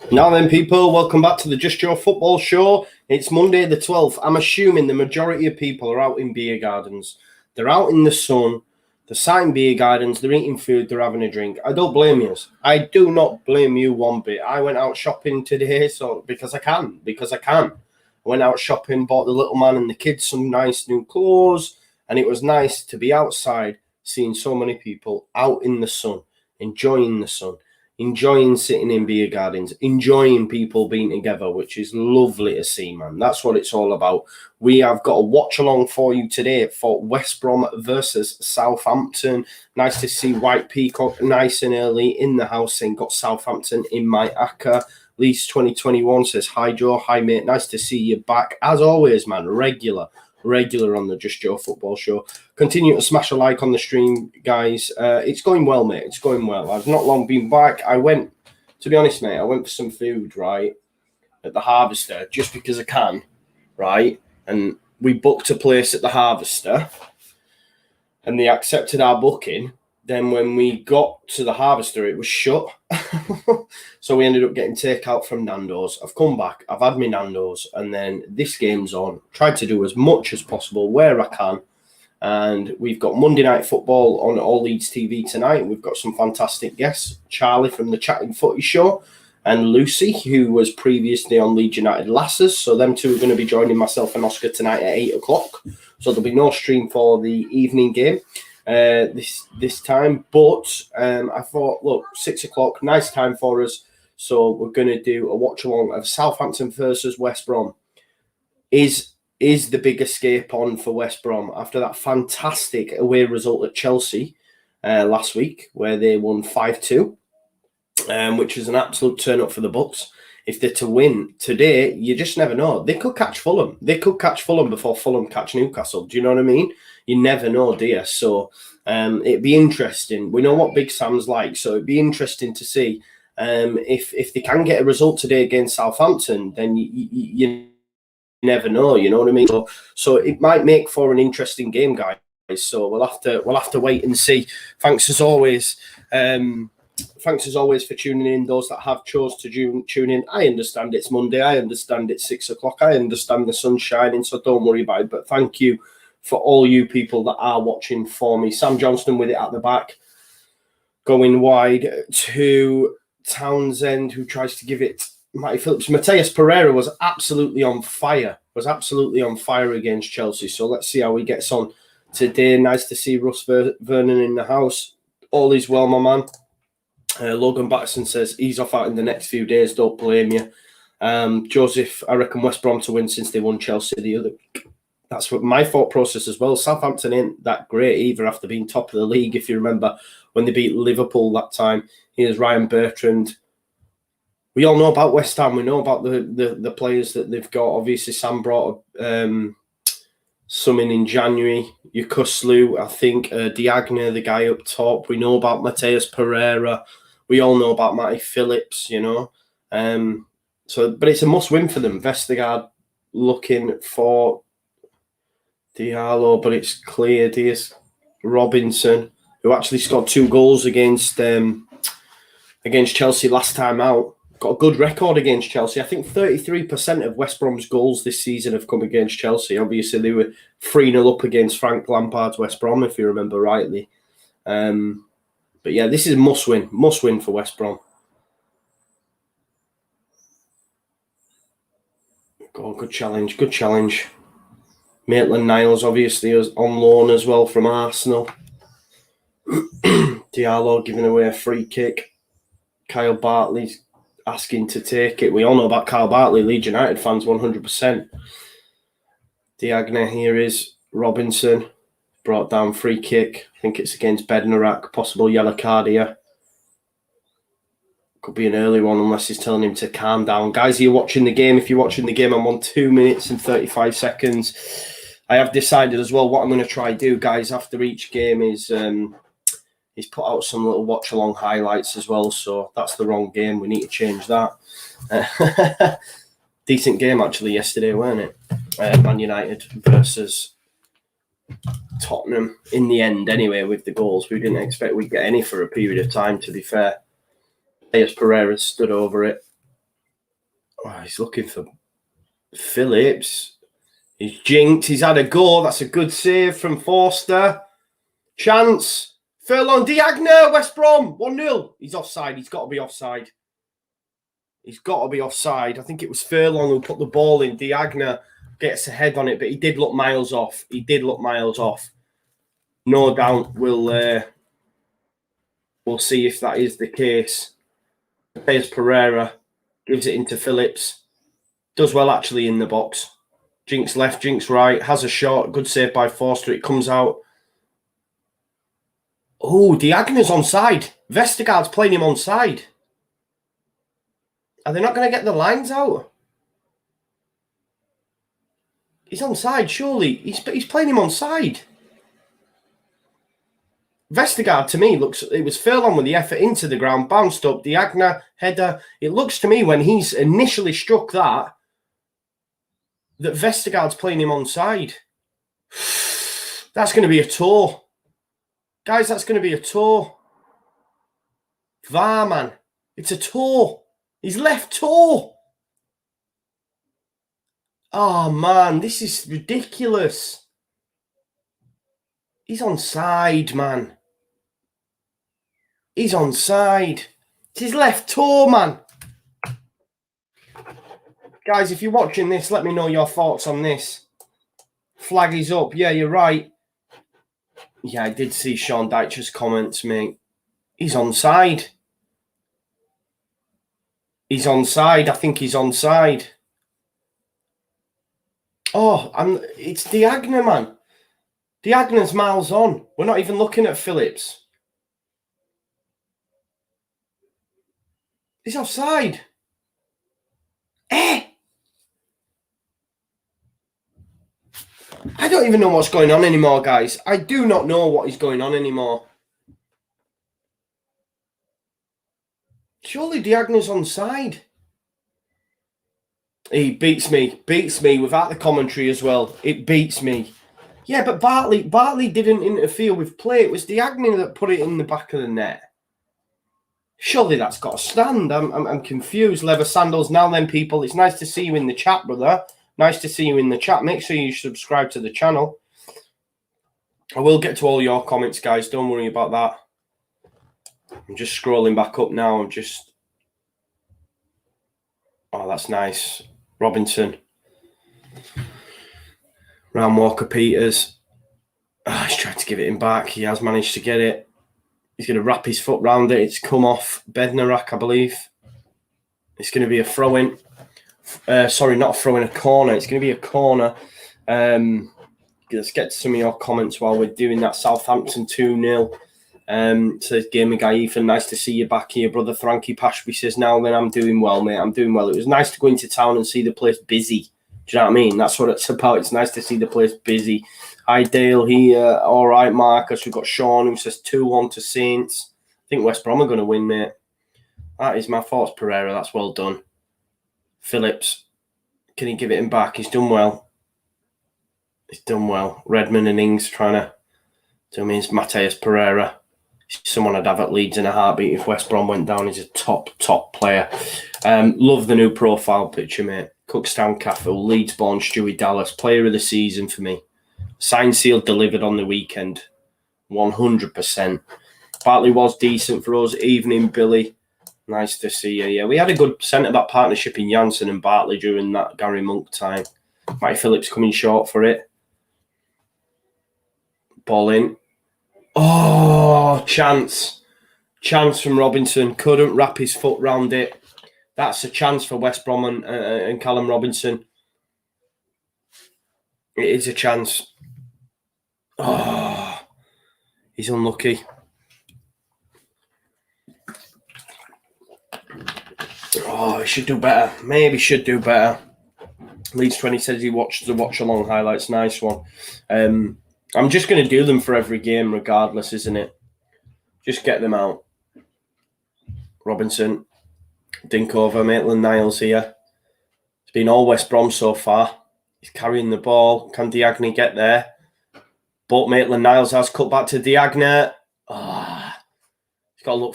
Now then, people, welcome back to the Just Your Football Show. It's Monday the 12th. I'm assuming the majority of people are out in beer gardens. They're out in the sun. They're sat in beer gardens. They're eating food. They're having a drink. I don't blame you. I do not blame you one bit. I went out shopping today because I can. I went out shopping, bought the little man and the kids some nice new clothes, and it was nice to be outside, seeing so many people out in the sun, enjoying the sun. Enjoying sitting in beer gardens, enjoying people being together, which is lovely to see, man. That's what it's all about. We have got a watch along for you today for West Brom versus Southampton. Nice to see White Peacock nice and early in the house saying got Southampton in my acca. Leeds 2021 says, hi, Joe. Hi, mate. Nice to see you back. As always, man, regular on the Just Your Football Show. Continue to smash a like on the stream, guys. It's going well, mate. It's going well. I've not long been back. To be honest, mate, I went for some food, right, at the Harvester, just because I can, right? And we booked a place at the Harvester, and they accepted our booking. Then when we got to the Harvester, it was shut. So we ended up getting takeout from Nando's. I've come back. I've had my Nando's. And then this game's on. Tried to do as much as possible where I can. And we've got Monday Night Football on All Leeds TV tonight. We've got some fantastic guests. Charlie from the Chatting Footy Show. And Lucy, who was previously on Leeds United Lasses. So them two are going to be joining myself and Oscar tonight at 8 o'clock. So there'll be no stream for the evening game. This time, but I thought, look, 6 o'clock, nice time for us. So we're going to do a watch along of Southampton versus West Brom. Is the big escape on for West Brom after that fantastic away result at Chelsea last week, where they won 5-2, which is an absolute turn up for the Bucks. If they're to win today, you just never know. They could catch Fulham. They could catch Fulham before Fulham catch Newcastle. Do you know what I mean? You never know, do you? So it'd be interesting. We know what Big Sam's like, so it'd be interesting to see if they can get a result today against Southampton. Then you never know. You know what I mean? So it might make for an interesting game, guys. So we'll have to wait and see. Thanks as always. Thanks as always for tuning in. Those that have chose to tune in, I understand it's Monday. I understand it's 6 o'clock. I understand the sun's shining, so don't worry about it. But thank you for all you people that are watching for me. Sam Johnston with it at the back, going wide to Townsend, who tries to give it Matty Phillips. Mateus Pereira was absolutely on fire. Against Chelsea. So let's see how he gets on today. Nice to see Russ Vernon in the house. All is well, my man. Logan Batterson says he's off out in the next few days. Don't blame you. Joseph, I reckon West Brom to win since they won Chelsea the other week. That's what my thought process as well. Southampton ain't that great either after being top of the league. If you remember when they beat Liverpool that time, here's Ryan Bertrand. We all know about West Ham. We know about the players that they've got. Obviously, Sam brought some in January. Yukuslu, I think. Diagne, the guy up top. We know about Mateus Pereira. We all know about Matty Phillips, you know. But it's a must-win for them. Vestergaard looking for Diallo, but it's clear. Here's Robinson, who actually scored 2 goals against Chelsea last time out. Got a good record against Chelsea. I think 33% of West Brom's goals this season have come against Chelsea. Obviously, they were 3-0 up against Frank Lampard's West Brom, if you remember rightly. But yeah, this is a must-win for West Brom. Oh, good challenge. Maitland-Niles obviously is on loan as well from Arsenal. Diallo giving away a free kick. Kyle Bartley's asking to take it. We all know about Kyle Bartley, Leeds United fans, 100%. Diagne here is Robinson. Brought down free kick. I think it's against Bednarak. Possible yellow card here. Could be an early one unless he's telling him to calm down. Guys, are you watching the game? If you're watching the game, I'm on 2 minutes and 35 seconds. I have decided as well what I'm going to try do, guys, after each game is put out some little watch-along highlights as well. So that's the wrong game. We need to change that. Decent game, actually, yesterday, weren't it? Man United versus Tottenham. In the end, anyway, with the goals. We didn't expect we'd get any for a period of time, to be fair. Mateus Pereira stood over it. Oh, he's looking for Phillips. He's jinked. He's had a go. That's a good save from Forster. Chance. Furlong, Diagna, West Brom, 1-0. He's offside. He's got to be offside. He's got to be offside. I think it was Furlong who put the ball in. Diagna gets a head on it, but he did look miles off. He did look miles off. No doubt we'll see if that is the case. There's Pereira. Gives it into Phillips. Does well actually in the box. Jinks left, Jinks right. Has a shot. Good save by Forster. It comes out. Oh, Diagna's onside. Vestergaard's playing him onside. Are they not going to get the lines out? He's onside, surely. He's playing him onside. Vestergaard, to me, it was Furlong with the effort into the ground, bounced up, Diagna, header. It looks to me when he's initially struck that Vestergaard's playing him onside. That's going to be a toe. Guys, that's going to be a toe. VAR, man. It's a toe. His left toe. Oh, man, this is ridiculous. He's onside, man. He's onside. It's his left toe, man. Guys, if you're watching this, let me know your thoughts on this. Flag is up. Yeah, you're right. Yeah, I did see Sean Dycher's comments, mate. He's onside. He's onside. I think he's onside. Oh, it's Diagna, man. Diagna's miles on. We're not even looking at Phillips. He's offside. I don't even know what's going on anymore, guys. I do not know what is going on anymore. Surely Diagna's onside. He beats me without the commentary as well. It beats me. Yeah, but Bartley didn't interfere with play. It was Diagna that put it in the back of the net. Surely that's got to stand. I'm confused. Leather sandals. Now then, people, it's nice to see you in the chat, brother. Nice to see you in the chat. Make sure you subscribe to the channel. I will get to all your comments, guys. Don't worry about that. I'm just scrolling back up now. Oh, that's nice. Robinson. Round Walker-Peters. Oh, he's tried to give it him back. He has managed to get it. He's going to wrap his foot round it. It's come off Bednarak, I believe. It's going to be a throw-in. Sorry, not a throw-in, a corner. It's going to be a corner. Let's get to some of your comments while we're doing that. Southampton 2-0. Says Gaming Guy Ethan, nice to see you back here, brother. Frankie Pashby says, now then, I'm doing well, mate. I'm doing well. It was nice to go into town and see the place busy. Do you know what I mean? That's what it's about. It's nice to see the place busy. Hi, Dale here. All right, Marcus. We've got Sean who says 2-1 to Saints. I think West Brom are going to win, mate. That is my thoughts, Pereira. That's well done. Phillips. Can he give it him back? He's done well. He's done well. Redmond and Ings trying to do me. It's Mateus Pereira. Someone I'd have at Leeds in a heartbeat if West Brom went down. He's a top player. Love the new profile picture, mate. Cookstown Cafe, Leeds-born Stewie Dallas. Player of the season for me. Signed, sealed, delivered on the weekend. 100%. Bartley was decent for us. Evening, Billy. Nice to see you. Yeah, we had a good centre-back partnership in Janssen and Bartley during that Gary Monk time. Mike Phillips coming short for it. Ball in. Oh, chance. Chance from Robinson. Couldn't wrap his foot round it. That's a chance for West Brom and Callum Robinson. It is a chance. Oh, he's unlucky. Oh, he should do better. Maybe should do better. Leeds 20 says he watched the Watchalong highlights. Nice one. I'm just going to do them for every game regardless, isn't it? Just get them out. Robinson. Dinkover. Maitland-Niles here. It's been all West Brom so far. He's carrying the ball. Can Diagna get there? But Maitland-Niles has cut back to Diagna.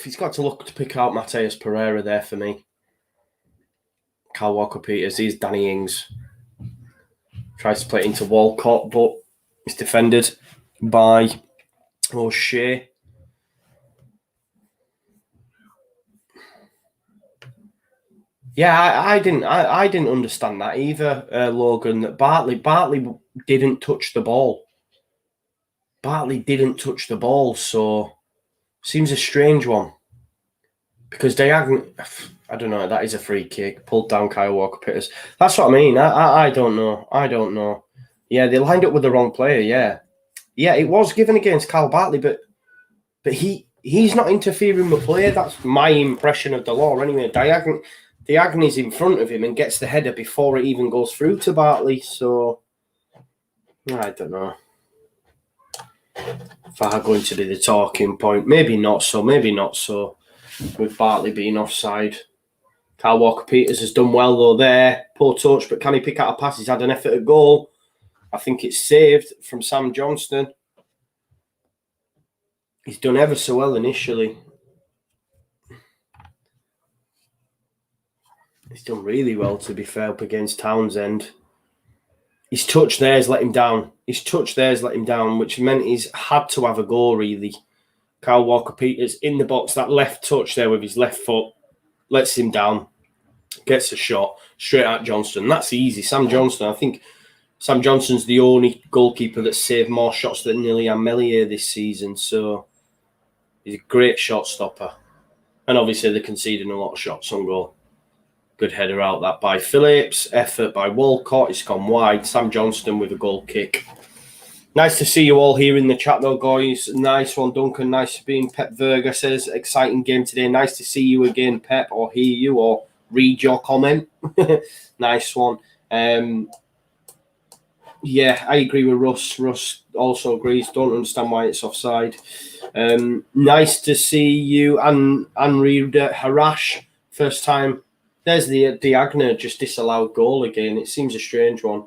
He's got to look to pick out Mateus Pereira there for me. Kyle Walker-Peters. Here's Danny Ings. Tries to play it into Walcott, but it's defended by O'Shea. Yeah, I didn't understand that either, Logan. That Bartley didn't touch the ball. Bartley didn't touch the ball, so seems a strange one. Because Diagne, I don't know, that is a free kick. Pulled down Kyle Walker-Peters. That's what I mean. I don't know. I don't know. Yeah, they lined up with the wrong player, yeah. Yeah, it was given against Kyle Bartley, but he's not interfering with play. That's my impression of the law anyway. Diagne's in front of him and gets the header before it even goes through to Bartley, so I don't know. VAR going to be the talking point. Maybe not so, with Bartley being offside. Kyle Walker-Peters has done well though there. Poor touch, but can he pick out a pass? He's had an effort at goal. I think it's saved from Sam Johnston. He's done ever so well initially. He's done really well, to be fair, up against Townsend. His touch there's let him down. Which meant he's had to have a goal, really. Kyle Walker-Peters in the box, that left touch there with his left foot, lets him down, gets a shot straight at Johnston. That's easy. Sam Johnston, I think Sam Johnston's the only goalkeeper that's saved more shots than Nilian Melier this season, so he's a great shot stopper. And obviously they're conceding a lot of shots on goal. Good header out that by Phillips. Effort by Walcott. It's gone wide. Sam Johnston with a goal kick. Nice to see you all here in the chat though, guys. Nice one, Duncan. Nice to be in. Pep Verga says, exciting game today. Nice to see you again, Pep, or hear you, or read your comment. Nice one. Yeah, I agree with Russ. Russ also agrees. Don't understand why it's offside. Nice to see you, Henri Harash. First time. There's the Diagne just disallowed goal again. It seems a strange one.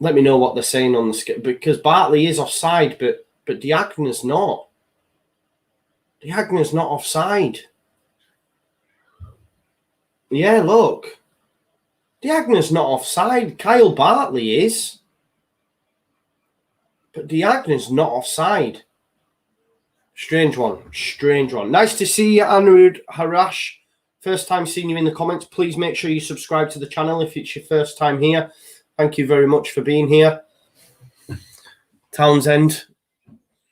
Let me know what they're saying on the skip, because Bartley is offside, but Diagne's not. Diagne's not offside. Yeah, look. Diagne's not offside. Kyle Bartley is. But Diagne's not offside. Strange one. Nice to see you, Anirudh Harash. First time seeing you in the comments. Please make sure you subscribe to the channel if it's your first time here. Thank you very much for being here. Townsend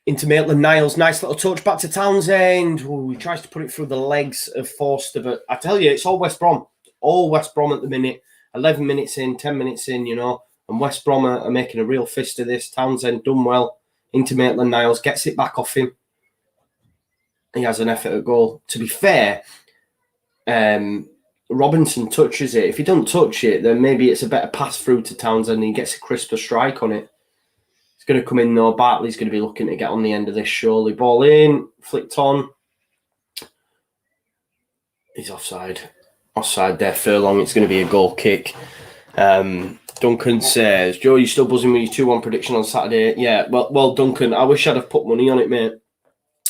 into Maitland-Niles. Nice little touch back to Townsend. Ooh, he tries to put it through the legs of Forster, but I tell you, it's all West Brom. All West Brom at the minute. 11 minutes in, 10 minutes in, and West Brom are making a real fist of this. Townsend done well into Maitland-Niles, gets it back off him. He has an effort at goal. To be fair, Robinson touches it. If he doesn't touch it, then maybe it's a better pass through to Townsend and he gets a crisper strike on it. It's going to come in though. Bartley's going to be looking to get on the end of this surely. Ball in, flicked on. He's offside. Offside there, Furlong. It's going to be a goal kick. Duncan says, Joe, you still buzzing with your 2-1 prediction on Saturday? Yeah, well, Duncan, I wish I'd have put money on it, mate.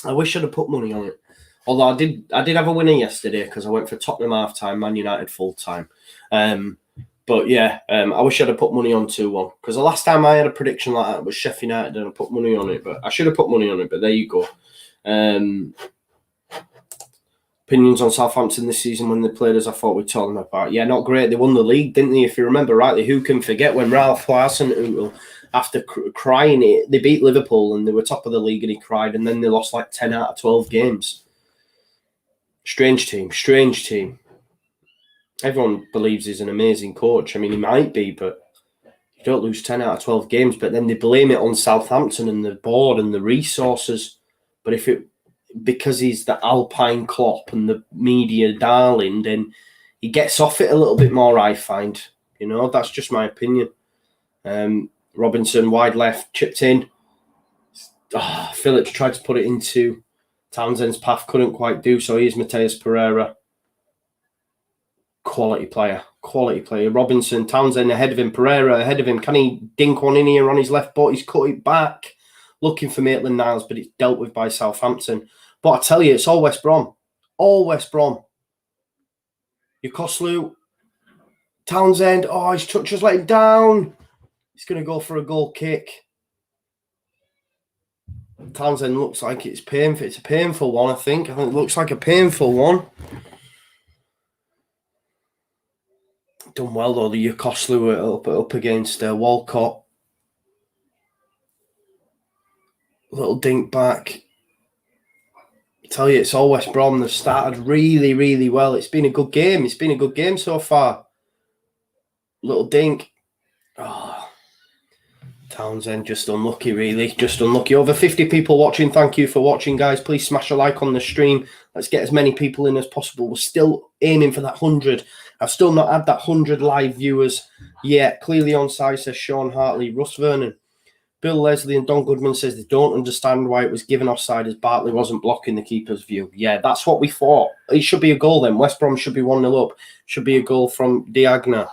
I wish I'd have put money on it. Although I did have a winner yesterday because I went for Tottenham half-time, Man United full-time. But yeah, I wish I'd have put money on 2-1 because the last time I had a prediction like that was Sheffield United and I put money on it. But I should have put money on it, but there you go. Opinions on Southampton this season when they played as I thought we told them about. Yeah, not great. They won the league, didn't they? If you remember rightly, who can forget when Ralph Larson, after crying it, they beat Liverpool and they were top of the league and he cried and then they lost like 10 out of 12 games. Strange team. Everyone believes he's an amazing coach. I mean, he might be, but you don't lose 10 out of 12 games. But then they blame it on Southampton and the board and the resources. But because he's the Alpine Klopp and the media darling, then he gets off it a little bit more, I find. That's just my opinion. Robinson, wide left, chipped in. Phillips tried to put it into Townsend's path, couldn't quite do so. Here's Mateus Pereira. Quality player. Robinson, Townsend ahead of him, Pereira ahead of him. Can he dink one in here on his left foot? He's cut it back. Looking for Maitland-Niles, but it's dealt with by Southampton. But I tell you, it's all West Brom. All West Brom. Yokoslu. Townsend. Oh, his touch has let him down. He's going to go for a goal kick. Townsend looks like it's painful. It's a painful one, I think. It looks like a painful one. Done well, though, the Yokoslu up against Walcott. Little dink back. I tell you, it's all West Brom. They've started really, really well. It's been a good game. It's been a good game so far. Little dink. Oh, Townsend just unlucky, really. Just unlucky. Over 50 people watching. Thank you for watching, guys. Please smash a like on the stream. Let's get as many people in as possible. We're still aiming for that 100. I've still not had that 100 live viewers yet. Clearly onside, says Sean Hartley. Russ Vernon. Bill Leslie and Don Goodman says they don't understand why it was given offside as Bartley wasn't blocking the keeper's view. Yeah, that's what we thought. It should be a goal then. West Brom should be 1-0 up. Should be a goal from Diagna.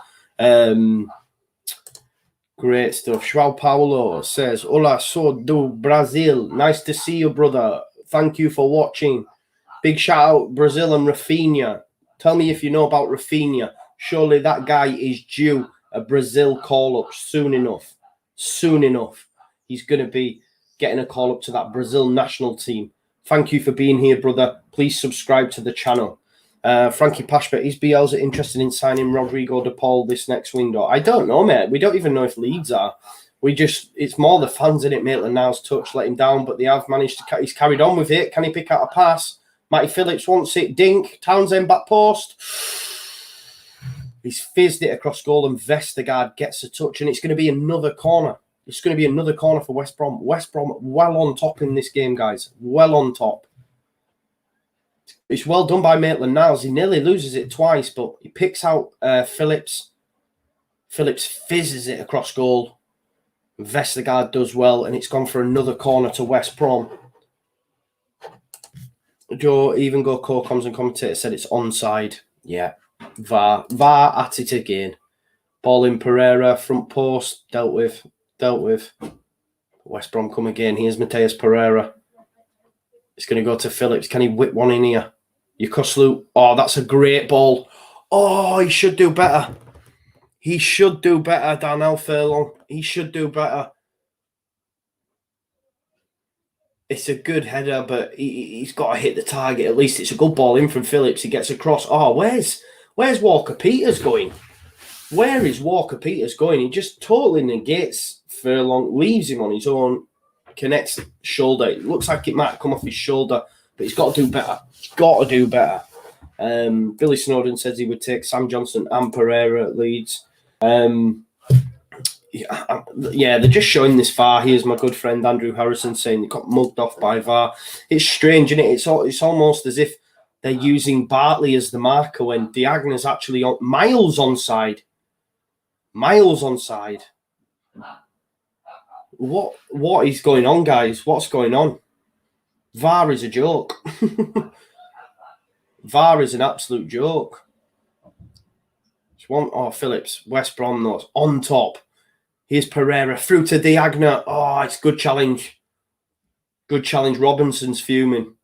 Great stuff. João Paulo says, Hola, sou do Brazil. Nice to see you, brother. Thank you for watching. Big shout out Brazil and Rafinha. Tell me if you know about Rafinha. Surely that guy is due a Brazil call-up soon enough. Soon enough. He's going to be getting a call up to that Brazil national team. Thank you for being here, brother. Please subscribe to the channel. Frankie Pashbet, is Bielsa interested in signing Rodrigo de Paul this next window? I don't know, mate. We don't even know if Leeds are. It's more the fans in it. Maitland-Niles touch let him down, but they have managed to, he's carried on with it. Can he pick out a pass? Matty Phillips wants it. Dink. Townsend back post. He's fizzed it across goal and Vestergaard gets a touch, and it's going to be another corner. It's going to be another corner for West Brom. West Brom well on top in this game, guys. Well on top. It's well done by Maitland-Niles. He nearly loses it twice, but he picks out Phillips. Phillips fizzes it across goal. Vestergaard does well, and it's gone for another corner to West Brom. Joe, even go co-coms and commentator said it's onside. Yeah. VAR at it again. Ball in Pereira, front post, dealt with. West Brom come again. Here's Mateus Pereira. It's going to go to Phillips. Can he whip one in here? Yokoslu. Oh, that's a great ball. Oh, he should do better. He should do better, Darnell Furlong. He should do better. It's a good header, but he's got to hit the target. At least it's a good ball in from Phillips. He gets across. Oh, where's Walker Peters going? Where is Walker Peters going? He just totally negates Furlong, leaves him on his own, connects shoulder. It looks like it might come off his shoulder, but he's got to do better. He's got to do better. Billy Snowden says he would take Sam Johnson and Pereira at Leeds. Yeah, they're just showing this VAR. Here's my good friend Andrew Harrison saying he got mugged off by VAR. It's strange, isn't it? It's almost as if they're using Bartley as the marker when Diagna's actually miles onside. Miles onside. What is going on, guys? What's going on? VAR is a joke. VAR is an absolute joke. Phillips, West Brom, those on top. Here's Pereira through to Diagna. Oh, it's good challenge. Good challenge. Robinson's fuming.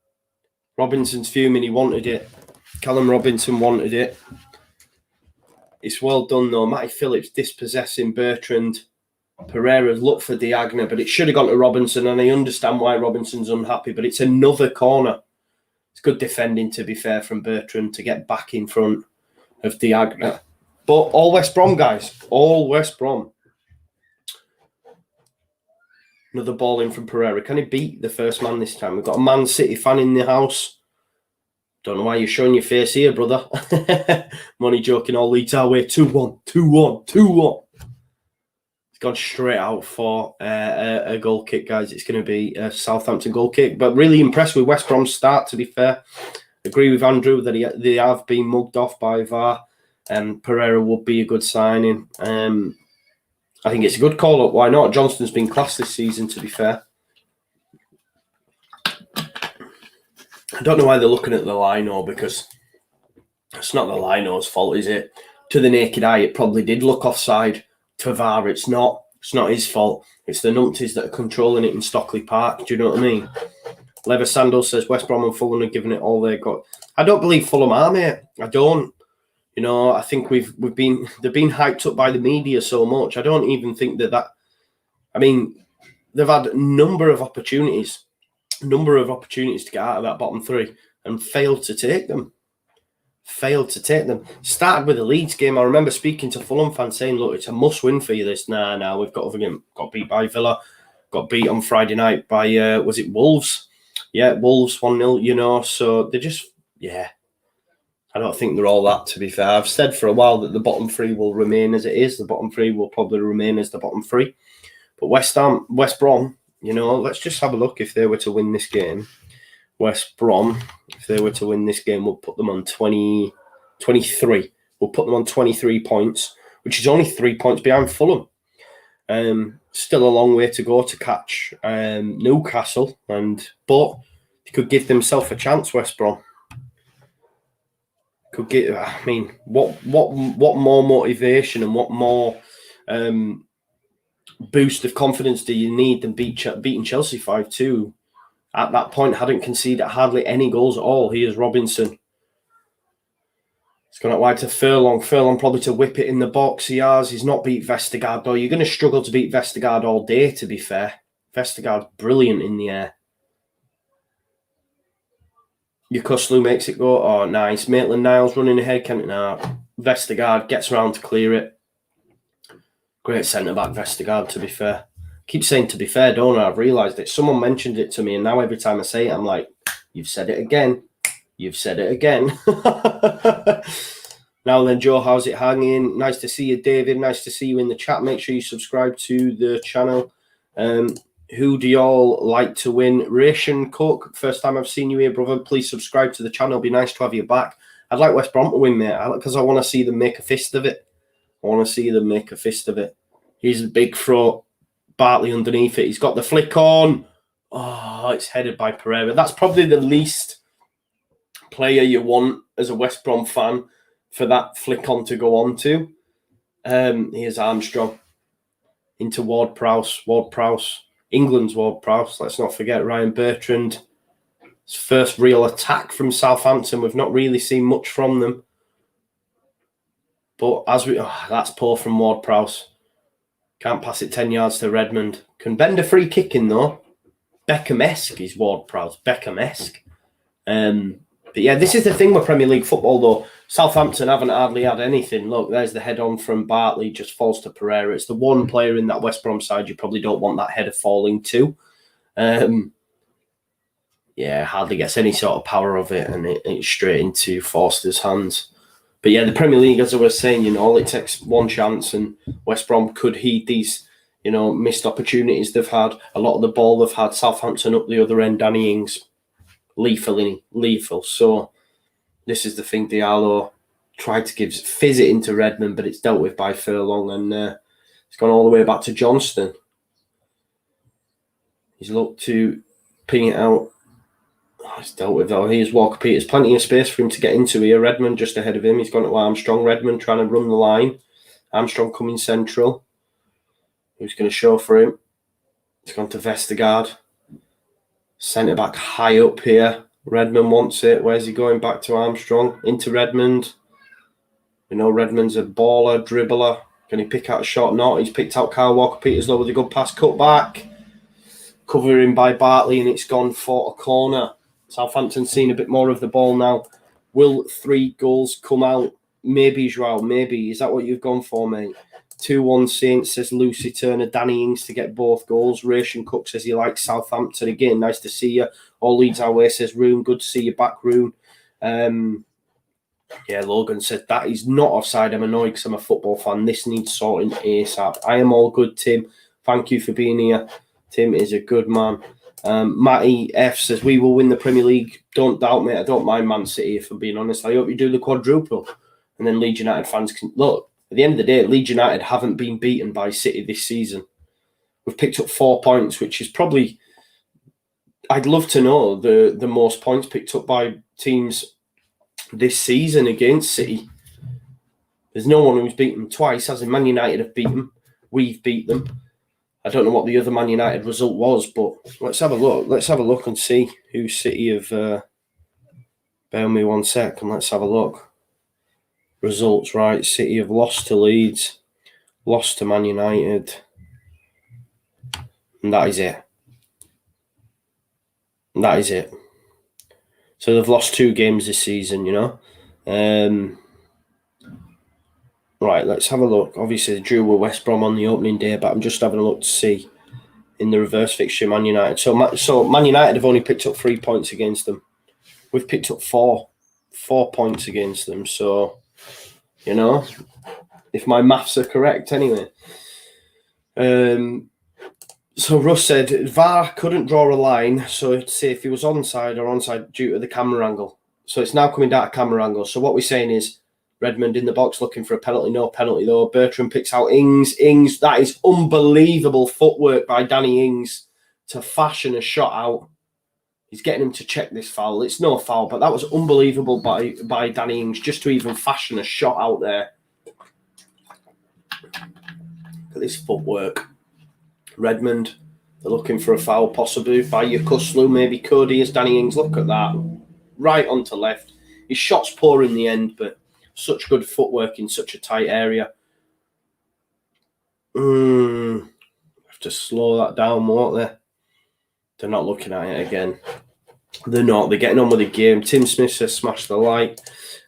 He wanted it. Callum Robinson wanted it. It's well done, though. Matty Phillips dispossessing Bertrand. Pereira's looked for Diagna, but it should have gone to Robinson, and I understand why Robinson's unhappy, but it's another corner. It's good defending, to be fair, from Bertrand to get back in front of Diagna. But all West Brom, guys. All West Brom. Another ball in from Pereira. Can he beat the first man this time? We've got a Man City fan in the house. Don't know why you're showing your face here, brother. Money joking, all leads our way. 2-1, 2-1, 2-1. It's gone straight out for a goal kick, guys. It's going to be a Southampton goal kick. But really impressed with West Brom's start, to be fair. Agree with Andrew that they have been mugged off by VAR. Pereira would be a good signing. I think it's a good call-up. Why not? Johnston's been class this season, to be fair. I don't know why they're looking at the lino, because it's not the lino's fault, is it? To the naked eye, it probably did look offside. To VAR, it's not. It's not his fault. It's the numpties that are controlling it in Stockley Park. Do you know what I mean? Lever Sandals says West Brom and Fulham are giving it all they got. I don't believe Fulham are, mate. I don't. I think they've been hyped up by the media so much. I don't even think that. I mean, they've had a number of opportunities to get out of that bottom three and failed to take them. Started with the Leeds game. I remember speaking to Fulham fans saying, "Look, it's a must-win for you." This, nah, we've got beat by Villa, got beat on Friday night by was it Wolves? Yeah, Wolves 1-0. So they just, I don't think they're all that. To be fair, I've said for a while that the bottom three will remain as it is. The bottom three will probably remain as the bottom three. But West Brom, let's just have a look. If they were to win this game, West Brom, if they were to win this game, we'll put them on 23. We'll put them on 23 points, which is only 3 points behind Fulham. Still a long way to go to catch Newcastle, but they could give themselves a chance, West Brom. What more motivation and what more boost of confidence do you need than beating Chelsea 5-2? At that point, hadn't conceded hardly any goals at all. Here's Robinson. It's gone out wide to Furlong. Furlong probably to whip it in the box. He's not beat Vestergaard, though. You're going to struggle to beat Vestergaard all day, to be fair. Vestergaard's brilliant in the air. Yukoslu makes it go. Oh, nice. Maitland-Niles running ahead. Vestergaard gets around to clear it. Great centre-back, Vestergaard, to be fair. Keep saying to be fair, don't I? I've realised it. Someone mentioned it to me, and now every time I say it, I'm like, you've said it again. Now then, Joe, how's it hanging? Nice to see you, David. Nice to see you in the chat. Make sure you subscribe to the channel. Who do y'all like to win? Ration Cook, first time I've seen you here, brother. Please subscribe to the channel. It'll be nice to have you back. I'd like West Brom to win, mate, because I want to see them make a fist of it. He's a big throw. Bartley underneath it. He's got the flick on. Oh, it's headed by Pereira. That's probably the least player you want as a West Brom fan for that flick on to go on to. Here's Armstrong into Ward-Prowse. England's Ward-Prowse. Let's not forget Ryan Bertrand. His first real attack from Southampton. We've not really seen much from them. But that's poor from Ward-Prowse. Can't pass it 10 yards to Redmond. Can bend a free kick in, though. Beckham-esque is Ward-Prowse. Beckham-esque. But yeah, this is the thing with Premier League football, though. Southampton haven't hardly had anything. Look, there's the head-on from Bartley. Just falls to Pereira. It's the one player in that West Brom side you probably don't want that header falling to. Hardly gets any sort of power of it, and it's straight into Forster's hands. But yeah, the Premier League, as I was saying, all it takes one chance, and West Brom could heed these, missed opportunities they've had. A lot of the ball they've had. Southampton up the other end. Danny Ings, lethal. So this is the thing. Diallo tried to fizz it into Redmond, but it's dealt with by Furlong, and it's gone all the way back to Johnston. He's looked to ping it out. It's dealt with though. Here's Walker-Peters. Plenty of space for him to get into here. Redmond just ahead of him. He's gone to Armstrong. Redmond trying to run the line. Armstrong coming central. Who's going to show for him? It's gone to Vestergaard. Centre back high up here. Redmond wants it. Where's he going? Back to Armstrong. Into Redmond. We know Redmond's a baller, dribbler. Can he pick out a shot? No, he's picked out Kyle Walker-Peters though with a good pass cut back. Covering by Bartley, and it's gone for a corner. Southampton's seen a bit more of the ball now. Will 3 goals come out? Maybe, Joao, maybe. Is that what you've gone for, mate? 2-1 Saints, says Lucy Turner. Danny Ings to get both goals. Ration Cook says he likes Southampton. Again, nice to see you. All leads our way, says Room. Good to see you back, Room. Logan said that is not offside. I'm annoyed because I'm a football fan. This needs sorting ASAP. I am all good, Tim. Thank you for being here. Tim is a good man. Matty F says, we will win the Premier League. Don't doubt, mate. I don't mind Man City, if I'm being honest. I hope you do the quadruple. And then Leeds United fans can... Look, at the end of the day, Leeds United haven't been beaten by City this season. We've picked up 4 points, which is probably... I'd love to know the most points picked up by teams this season against City. There's no one who's beaten them twice, as in Man United have beaten them. We've beat them. I don't know what the other Man United result was, but let's have a look. Let's have a look and see who City have... bear with me 1 sec and let's have a look. Results, right. City have lost to Leeds, lost to Man United, and that is it. That is it. So they've lost 2 games this season, you know. Right, let's have a look. Obviously, they drew with West Brom on the opening day, but I'm just having a look to see in the reverse fixture Man United. So Man United have only picked up 3 points against them. We've picked up 4 points against them. So, you know, if my maths are correct anyway. So Russ said VAR couldn't draw a line, so to say if he was onside or onside due to the camera angle. So it's now coming down to camera angle. So what we're saying is Redmond in the box looking for a penalty, no penalty though. Bertrand picks out Ings. That is unbelievable footwork by Danny Ings to fashion a shot out. He's getting him to check this foul. It's no foul, but that was unbelievable by Danny Ings just to even fashion a shot out there. Look at this footwork. Redmond, they're looking for a foul possibly by Yokuslu, maybe Cody as Danny Ings. Look at that. Right onto left. His shot's poor in the end, but such good footwork in such a tight area. Have to slow that down, won't they? They're not looking at it again. They're not. They're getting on with the game. Tim Smith says smash the like.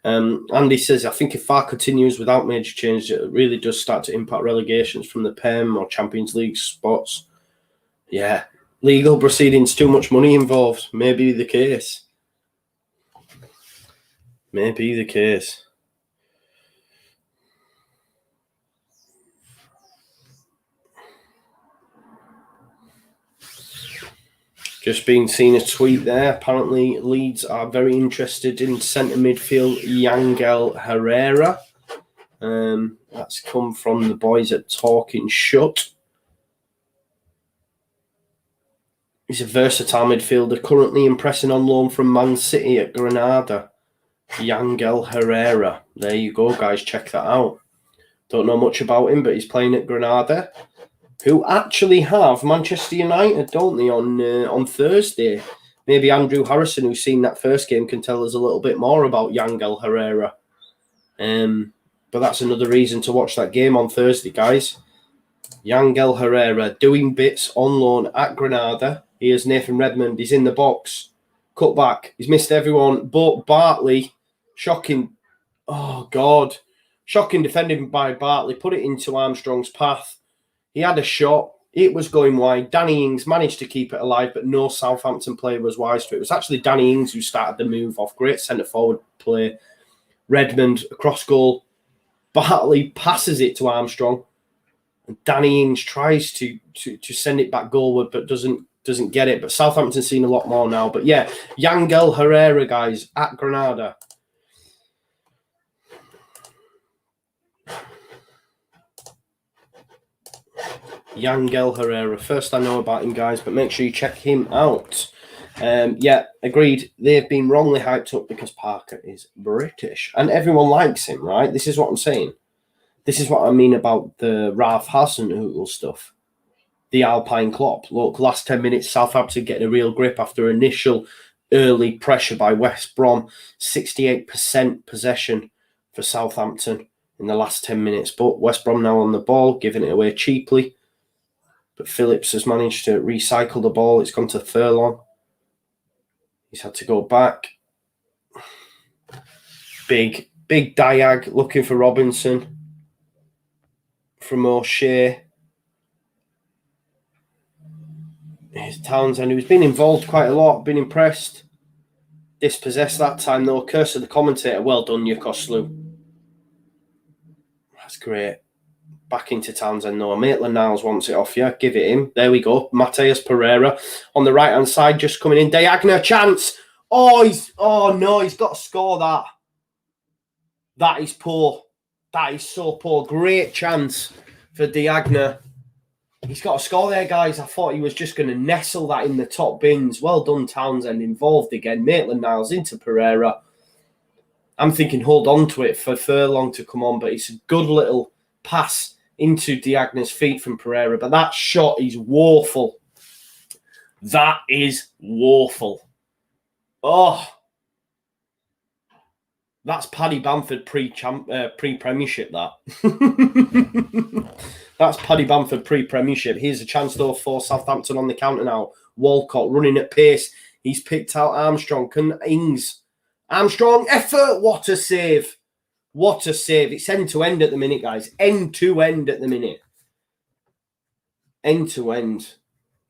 Andy says, I think if VAR continues without major change, it really does start to impact relegations from the PEM or Champions League spots. Yeah. Legal proceedings, too much money involved. Maybe the case. Maybe the case. Just been seen a tweet there. Apparently, Leeds are very interested in centre midfield Yangel Herrera. That's come from the boys at Talking Shut. He's a versatile midfielder, currently impressing on loan from Man City at Granada. Yangel Herrera. There you go, guys. Check that out. Don't know much about him, but he's playing at Granada, who actually have Manchester United, don't they, on Thursday? Maybe Andrew Harrison, who's seen that first game, can tell us a little bit more about Yangel Herrera. But that's another reason to watch that game on Thursday, guys. Yangel Herrera doing bits on loan at Granada. Here's Nathan Redmond. He's in the box. Cut back. He's missed everyone. But Bartley, shocking. Oh, God. Shocking defending by Bartley. Put it into Armstrong's path. He had a shot. It was going wide. Danny Ings managed to keep it alive, but no Southampton player was wise to it. It was actually Danny Ings who started the move off. Great centre-forward play. Redmond, across goal. Bartley passes it to Armstrong. And Danny Ings tries to send it back goalward, but doesn't get it. But Southampton's seen a lot more now. But yeah, Yangel Herrera, guys, at Granada. Yangel Herrera. First I know about him, guys, but make sure you check him out. Yeah, agreed. They've been wrongly hyped up because Parker is British. And everyone likes him, right? This is what I'm saying. This is what I mean about the Ralph Hasenhüttl stuff. The Alpine Klopp. Look, last 10 minutes, Southampton getting a real grip after initial early pressure by West Brom. 68% possession for Southampton in the last 10 minutes. But West Brom now on the ball, giving it away cheaply. But Phillips has managed to recycle the ball. It's gone to Furlong. He's had to go back. Big diag looking for Robinson from O'Shea. Here's Townsend, who's been involved quite a lot, been impressed. Dispossessed that time, though. Curse of the commentator. Well done, Yokuslu. That's great. Back into Townsend, though. Maitland-Niles wants it off you. Give it him. There we go. Mateus Pereira on the right-hand side, just coming in. Diagna, chance. Oh, no, he's got to score that. That is poor. That is so poor. Great chance for Diagna. He's got to score there, guys. I thought he was just going to nestle that in the top bins. Well done, Townsend. Involved again. Maitland-Niles into Pereira. I'm thinking hold on to it for Furlong to come on, but it's a good little pass into Diagna's feet from Pereira. But that shot is woeful. That is woeful. Oh. That's Paddy Bamford pre-Premiership, that. That's Paddy Bamford pre-Premiership. Here's a chance, though, for Southampton on the counter now. Walcott running at pace. He's picked out Armstrong. Can Ings? Armstrong, effort. What a save. What a save. It's end-to-end at the minute, guys. End-to-end at the minute. End-to-end.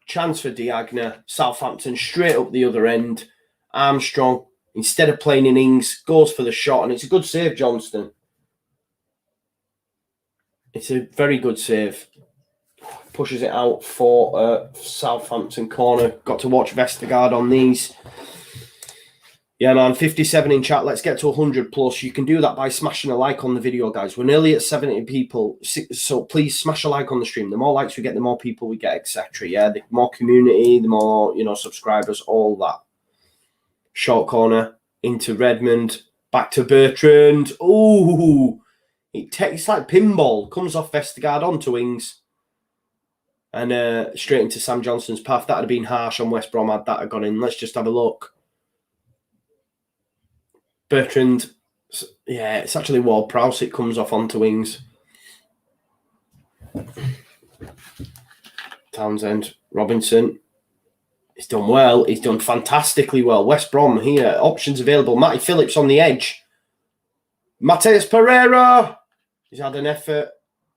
Chance for Diagna. Southampton straight up the other end. Armstrong, instead of playing in Ings, goes for the shot, and it's a good save, Johnston. It's a very good save. Pushes it out for Southampton corner. Got to watch Vestergaard on these. Yeah, man, 57 in chat. Let's get to 100 plus. You can do that by smashing a like on the video, guys. We're nearly at 70 people, so please smash a like on the stream. The more likes we get, the more people we get, etc. Yeah, the more community, the more, subscribers, all that. Short corner into Redmond, back to Bertrand. Ooh, it's like pinball. Comes off Vestergaard onto Ings. And straight into Sam Johnston's path. That would have been harsh on West Brom had that have gone in. Let's just have a look. Bertrand, yeah, it's actually Ward-Prowse. It comes off onto Ings. Townsend, Robinson. He's done well. He's done fantastically well. West Brom here. Options available. Matty Phillips on the edge. Mateus Pereira. He's had an effort.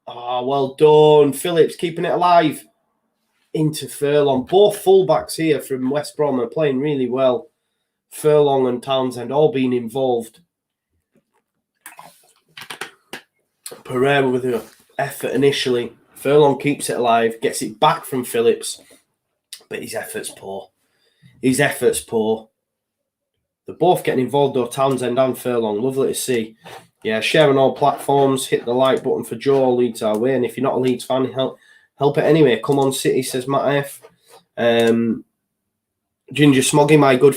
Well done. Phillips keeping it alive. Into Furlong. Both fullbacks here from West Brom are playing really well. Furlong and Townsend all being involved. Pereira with an effort initially. Furlong keeps it alive. Gets it back from Phillips. But his effort's poor. His effort's poor. They're both getting involved though, Townsend and Furlong. Lovely to see. Yeah, share on all platforms. Hit the like button for Joe. Leeds our way. And if you're not a Leeds fan, help it anyway. Come on, City, says Matt F. Ginger Smoggy, my good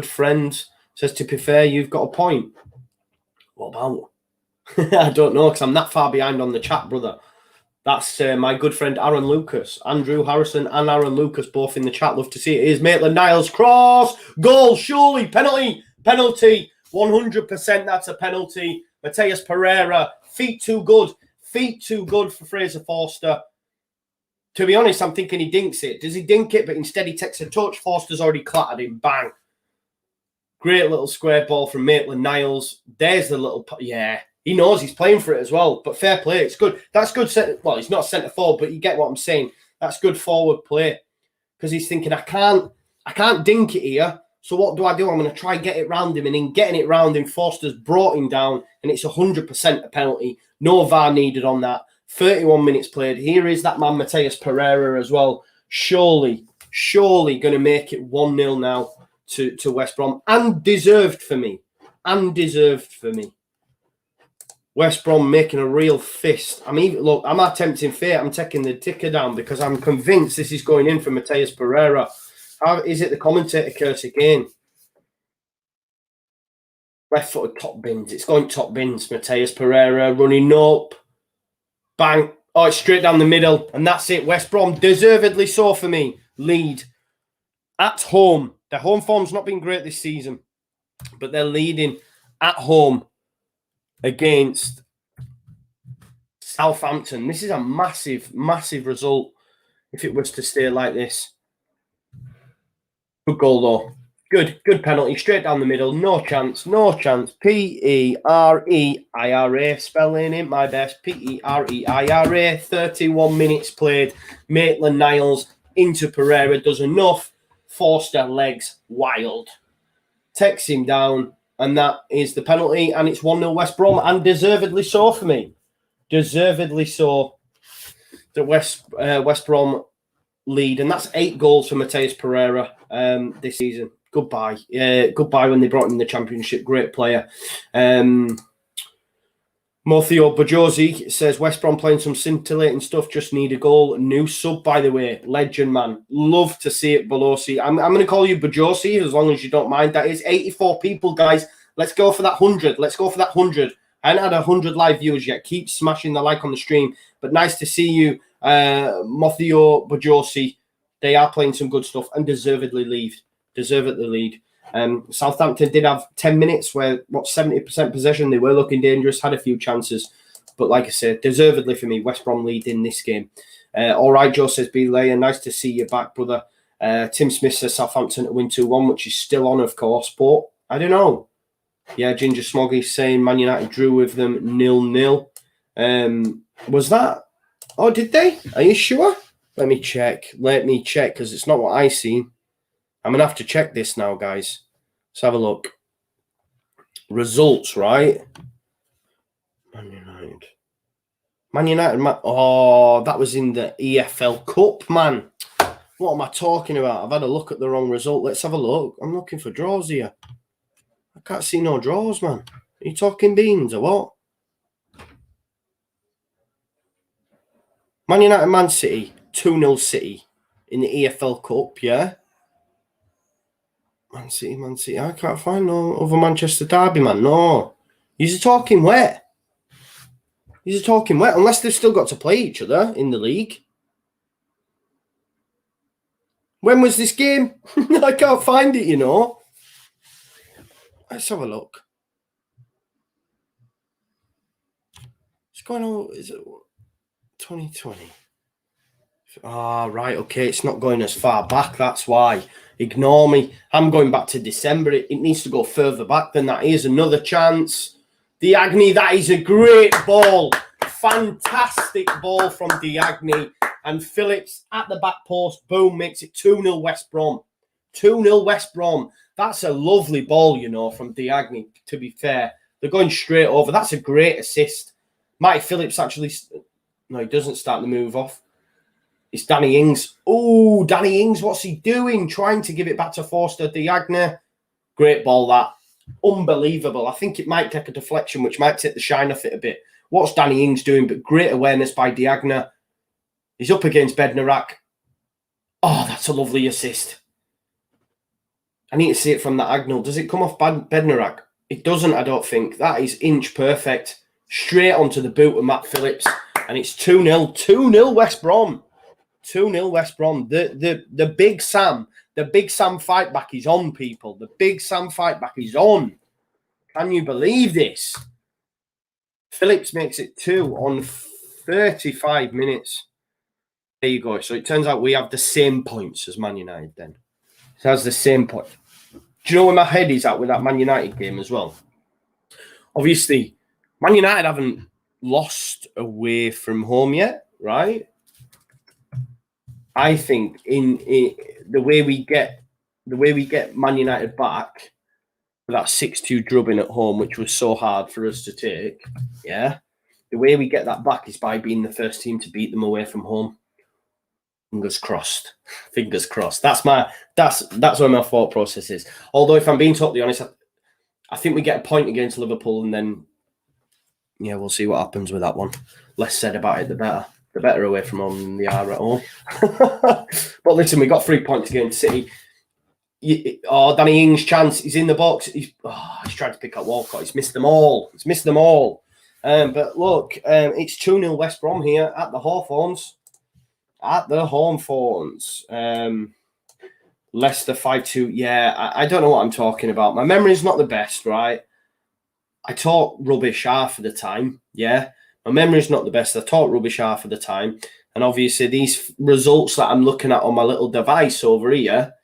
friend, says, to be fair, you've got a point. What about? I don't know, because I'm that far behind on the chat, brother. That's my good friend Aaron Lucas. Andrew Harrison and Aaron Lucas both in the chat. Love to see it. Here's Maitland-Niles. Cross. Goal. Surely. Penalty. 100% that's a penalty. Mateus Pereira. Feet too good. Feet too good for Fraser Forster. To be honest, I'm thinking he dinks it. Does he dink it? But instead he takes a touch. Forster's already clattered him. Bang. Great little square ball from Maitland-Niles. There's the little... Yeah. He knows he's playing for it as well, but fair play. It's good. That's good. Well, he's not centre forward, but you get what I'm saying. That's good forward play because he's thinking, I can't dink it here. So what do? I'm going to try get it round him, and in getting it round him, Forster's brought him down, and it's 100% a penalty. No VAR needed on that. 31 minutes played. Here is that man Mateus Pereira as well. Surely going to make it 1-0 now to West Brom, and deserved for me. West Brom making a real fist. I'm not tempting fate. I'm taking the ticker down because I'm convinced this is going in for Mateus Pereira. How is it the commentator curse again? Left-footed top bins. It's going top bins. Mateus Pereira running up. Bang. Oh, it's straight down the middle. And that's it. West Brom, deservedly so for me, lead at home. Their home form's not been great this season, but they're leading at home against Southampton. This is a massive, massive result if it was to stay like this. Good goal, though. Good penalty. Straight down the middle. No chance. P-E-R-E-I-R-A. Spelling ain't my best. P-E-R-E-I-R-A. 31 minutes played. Maitland-Niles into Pereira. Does enough. Forster legs wild. Takes him down. And that is the penalty. And it's 1-0 West Brom. And deservedly so for me. Deservedly so. The West Brom lead. And that's 8 goals for Mateus Pereira this season. Goodbye. Goodbye when they brought him in the Championship. Great player. Mothio Bajosi says, West Brom playing some scintillating stuff. Just need a goal. New sub, by the way. Legend, man. Love to see it, Balosi. I'm going to call you Bajosi as long as you don't mind. That is 84 people, guys. Let's go for that 100. Let's go for that 100. I haven't had 100 live viewers yet. Keep smashing the like on the stream. But nice to see you, Mothio Bajosi. They are playing some good stuff and deservedly lead. Southampton did have 10 minutes where, 70% possession. They were looking dangerous, had a few chances. But like I said, deservedly for me, West Brom lead in this game. All right, Joe says, B. Layer, nice to see you back, brother. Tim Smith says Southampton to win 2-1, which is still on, of course. But I don't know. Yeah, Ginger Smoggy saying Man United drew with them 0-0. Was that? Oh, did they? Are you sure? Let me check. Because it's not what I see. I'm going to have to check this now, guys. Let's have a look. Results, right? Man United. Oh, that was in the EFL Cup, man. What am I talking about? I've had a look at the wrong result. Let's have a look. I'm looking for draws here. I can't see no draws, man. Are you talking beans or what? Man United, Man City, 2-0 City in the EFL Cup, yeah? Man City. I can't find no other Manchester derby, man. No. You're talking wet. Unless they've still got to play each other in the league. When was this game? I can't find it, you know. Let's have a look. What's going on? Is it 2020? Ah, right. Okay, it's not going as far back. That's why. Ignore me. I'm going back to December. It needs to go further back than that. Here's another chance. Diagne, that is a great ball. Fantastic ball from Diagne. And Phillips at the back post. Boom, makes it 2-0 West Brom. 2-0 West Brom. That's a lovely ball, you know, from Diagne, to be fair. They're going straight over. That's a great assist. Mike Phillips actually... No, he doesn't start the move off. It's Danny Ings. Oh, Danny Ings, what's he doing? Trying to give it back to Forster. Diagne. Great ball, that. Unbelievable. I think it might take a deflection, which might take the shine off it a bit. What's Danny Ings doing? But great awareness by Diagne. He's up against Bednarak. Oh, that's a lovely assist. I need to see it from that angle. Does it come off Bednarak? It doesn't, I don't think. That is inch perfect. Straight onto the boot of Matt Phillips. And it's 2-0. 2-0 West Brom. 2-0 West Brom. The Big Sam. The Big Sam fight back is on, people. The Big Sam fight back is on. Can you believe this? Phillips makes it 2 on 35 minutes. There you go. So it turns out we have the same points as Man United then. So that's the same point. Do you know where my head is at with that Man United game as well? Obviously, Man United haven't lost away from home yet, right? I think in the way we get Man United back with that 6-2 drubbing at home, which was so hard for us to take, yeah. The way we get that back is by being the first team to beat them away from home. Fingers crossed. Fingers crossed. That's where my thought process is. Although, if I'm being totally honest, I think we get a point against Liverpool, and then yeah, we'll see what happens with that one. Less said about it, the better. The better away from home than they are at home. But listen, we got 3 points against City. Danny Ings' chance. He's in the box. He's tried to pick up Walcott. He's missed them all. But look, it's 2-0 West Brom here at the Hawthorns. Leicester 5-2. Yeah, I don't know what I'm talking about. My memory's not the best, right? I talk rubbish half of the time. Yeah, my memory's not the best. I talk rubbish half of the time. And obviously these results that I'm looking at on my little device over here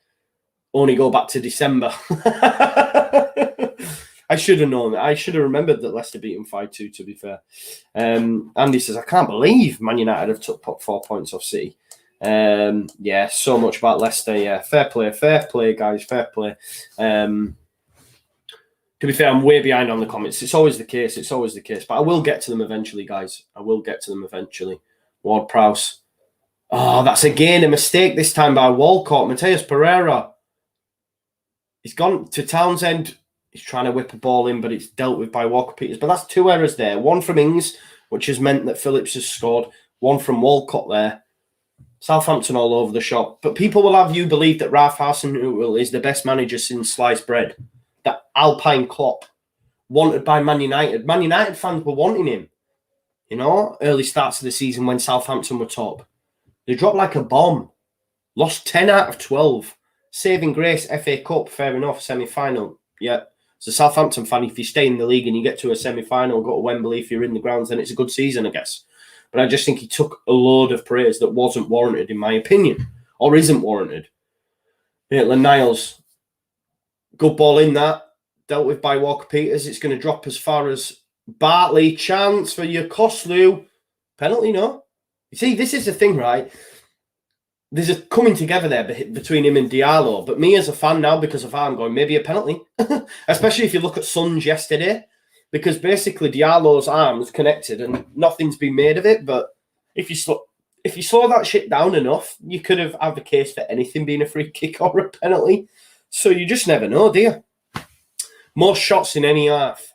only go back to December. I should have known that. I should have remembered that Leicester beat them 5-2, to be fair. Andy says, I can't believe Man United have took 4 points off City. Yeah, so much about Leicester. Yeah, fair play, guys, fair play. To be fair, I'm way behind on the comments. It's always the case. But I will get to them eventually, guys. Ward-Prowse. Oh, that's again a mistake this time by Walcott. Mateus Pereira. He's gone to Townsend. He's trying to whip a ball in, but it's dealt with by Walker-Peters. But that's 2 errors there. One from Ings, which has meant that Phillips has scored. One from Walcott there. Southampton all over the shop. But people will have you believe that Ralph Hasenhüttl is the best manager since sliced bread. That Alpine Klopp, wanted by Man United. Man United fans were wanting him. You know, early starts of the season when Southampton were top. They dropped like a bomb. Lost 10 out of 12. Saving grace, FA Cup, fair enough, semi-final. Yeah. As a Southampton fan, if you stay in the league and you get to a semi-final, go to Wembley, if you're in the grounds, then it's a good season, I guess. But I just think he took a load of praise that wasn't warranted, in my opinion, or isn't warranted. Maitland-Niles, good ball in that, dealt with by Walker-Peters. It's going to drop as far as Bartley. Chance for Yokoslu. Penalty, no? You see, this is the thing, right? There's a coming together there between him and Diallo. But me as a fan now, because of how I'm going, maybe a penalty. Especially if you look at Sons yesterday. Because basically Diallo's arms connected and nothing's been made of it. But if you slow that shit down enough, you could have had the case for anything being a free kick or a penalty. So you just never know, do you? Most shots in any half.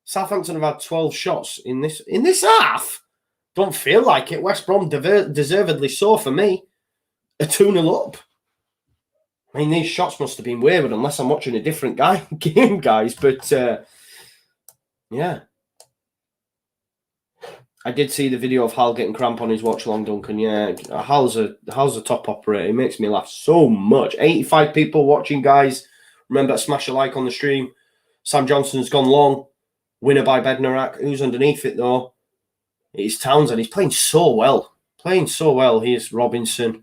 Southampton have had 12 shots in this half. Don't feel like it. West Brom deservedly so for me. A 2-0 up. I mean, these shots must have been wayward unless I'm watching a different game, guys. But, yeah. I did see the video of Hal getting cramp on his watch-along, Duncan. Yeah, Hal's a top operator. He makes me laugh so much. 85 people watching, guys. Remember to smash a like on the stream. Sam Johnson's gone long. Winner by Bednarak. Who's underneath it, though? It's Townsend. He's playing so well. Here's Robinson.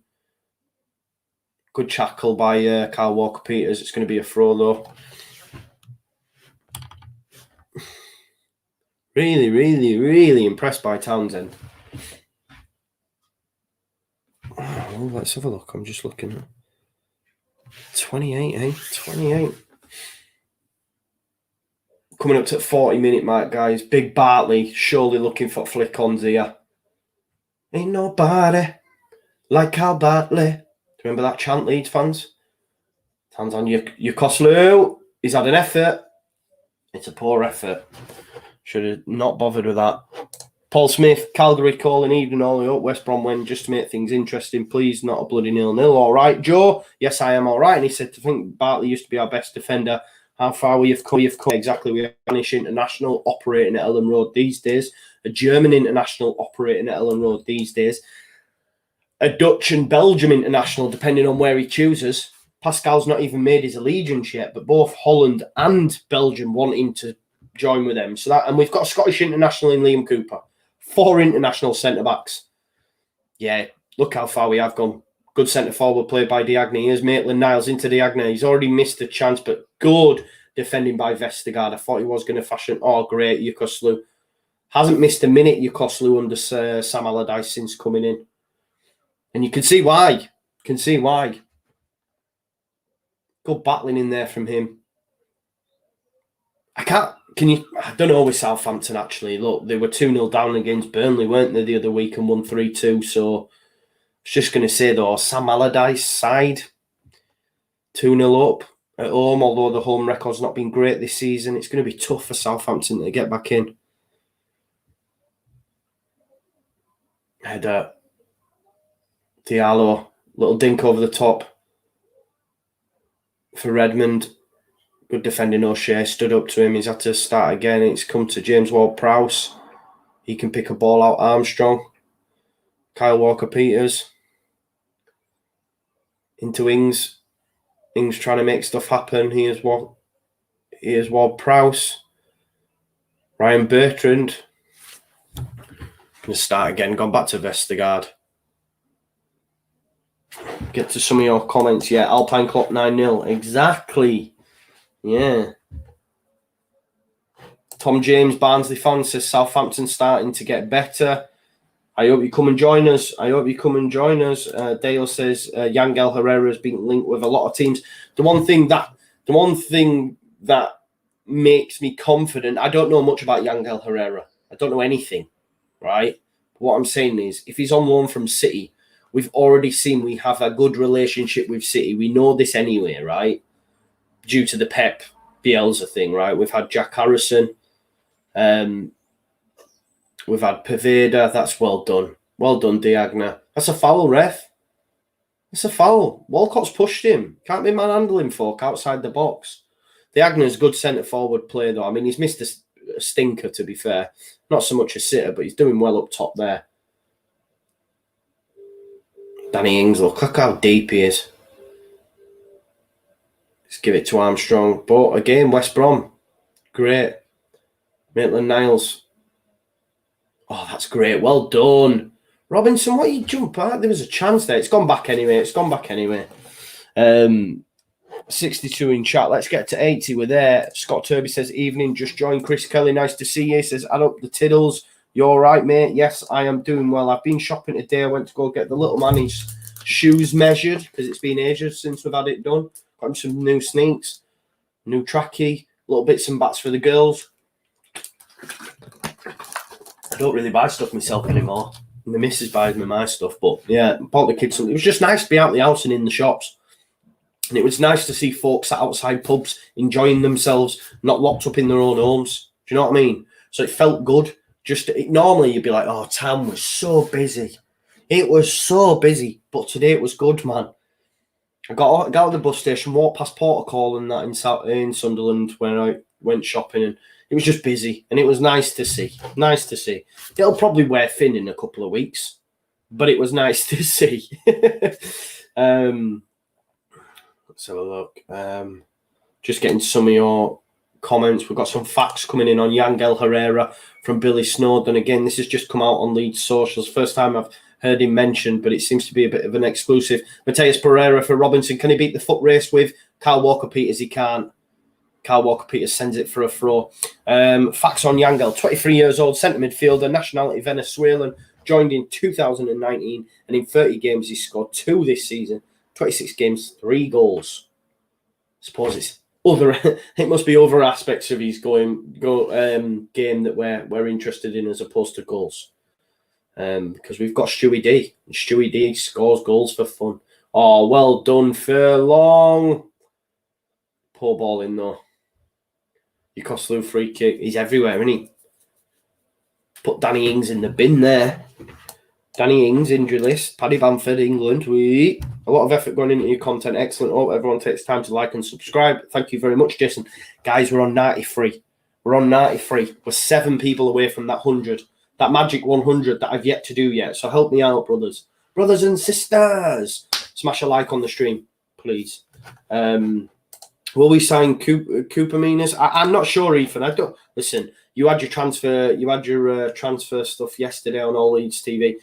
Good tackle by Kyle Walker-Peters. It's going to be a throw, though. Really, really, really impressed by Townsend. Oh, let's have a look. I'm just looking at 28, eh? 28. Coming up to the 40-minute mark, guys. Big Bartley surely looking for flick-ons here. Ain't nobody like Cal Bartley. Remember that chant, Leeds fans? Hands on Yokoslu. He's had an effort. It's a poor effort. Should have not bothered with that. Paul Smith, Calgary calling evening all the way up. West Brom win just to make things interesting. Please, not a bloody 0-0. All right, Joe. Yes, I am all right. And he said, to think Bartley used to be our best defender. How far we have come. Exactly. We have a Spanish international operating at Ellen Road these days. A German international operating at Ellen Road these days. A Dutch and Belgium international, depending on where he chooses. Pascal's not even made his allegiance yet, but both Holland and Belgium wanting to join with them. And we've got a Scottish international in Liam Cooper. 4 international centre-backs. Yeah, look how far we have gone. Good centre-forward play by Diagne. Here's Maitland-Niles into Diagne. He's already missed a chance, but good defending by Vestergaard. I thought he was going to fashion. Oh, great, Yokoslu. Hasn't missed a minute, Yokoslu, under Sam Allardyce since coming in. And you can see why. Good battling in there from him. I don't know with Southampton, actually. Look, they were 2-0 down against Burnley, weren't they, the other week, and won 3-2. So I was just going to say, though, Sam Allardyce side, 2-0 up at home, although the home record's not been great this season. It's going to be tough for Southampton to get back in. Header. Diallo, little dink over the top for Redmond. Good defending O'Shea, stood up to him. He's had to start again. It's come to James Ward-Prowse. He can pick a ball out. Armstrong. Kyle Walker-Peters. Into Ings. Ings trying to make stuff happen. Here's Ward-Prowse. Ryan Bertrand. Going to start again. Gone back to Vestergaard. Get to some of your comments. Yeah, Alpine Clock 9-0. Exactly. Yeah. Tom James, Barnsley fan, says Southampton starting to get better. I hope you come and join us. Dale says Yangel Herrera has been linked with a lot of teams. The one thing that makes me confident, I don't know much about Yangel Herrera. I don't know anything, right? What I'm saying is, if he's on loan from City, we've already seen we have a good relationship with City. We know this anyway, right? Due to the Pep Bielsa thing, right? We've had Jack Harrison. We've had Paveda. That's well done. Well done, Diagne. That's a foul, ref. It's a foul. Walcott's pushed him. Can't be manhandling folk outside the box. Diagne's good centre-forward play, though. I mean, he's missed a stinker, to be fair. Not so much a sitter, but he's doing well up top there. Danny Ings, look how deep he is. Let's give it to Armstrong. But again, West Brom. Great. Maitland-Niles. Oh, that's great. Well done. Robinson, what you jump at? There was a chance there. It's gone back anyway. 62 in chat. Let's get to 80. We're there. Scott Turby says, evening, just joined. Chris Kelly, nice to see you. He says, add up the tiddles. You all right, mate? Yes, I am doing well. I've been shopping today. I went to go get the little man his shoes measured because it's been ages since we've had it done. Got him some new sneaks, new trackie, little bits and bats for the girls. I don't really buy stuff myself anymore. The missus buys me my stuff, but yeah, bought the kids something. It was just nice to be out the house and in the shops. And it was nice to see folks at outside pubs enjoying themselves, not locked up in their own homes. Do you know what I mean? So it felt good. Normally you'd be like, oh, town was so busy. It was so busy, but today it was good, man. I got out of the bus station, walked past Portugal and that in Sunderland when I went shopping, and it was just busy, and it was nice to see. Nice to see. It'll probably wear thin in a couple of weeks, but it was nice to see. Let's have a look. Just getting some of your comments. We've got some facts coming in on Yangel Herrera from Billy Snowden. Again, this has just come out on Leeds socials. First time I've heard him mentioned, but it seems to be a bit of an exclusive. Mateus Pereira for Robinson. Can he beat the foot race with Kyle Walker-Peters? He can't. Kyle Walker-Peters sends it for a throw. Facts on Yangel. 23 years old, centre midfielder, nationality Venezuelan. Joined in 2019, and in 30 games he scored 2 this season. 26 games, 3 goals. I suppose it's other. It must be other aspects of his game that we're interested in as opposed to goals. Because we've got Stewie D. And Stewie D scores goals for fun. Oh, well done, Furlong. Poor ball in though. Yukoslu free kick. He's everywhere, isn't he? Put Danny Ings in the bin there. Danny Ings, injury list. Paddy Bamford, England. A lot of effort going into your content. Excellent. Hope everyone takes time to like and subscribe. Thank you very much, Jason. Guys, we're on 93. We're on 93. We're 7 people away from that 100. That magic 100 that I've yet to do yet. So help me out, brothers. Brothers and sisters. Smash a like on the stream, please. Will we sign Cooper Minas? I'm not sure, Ethan. I don't listen. You had your transfer stuff yesterday on All Leeds TV.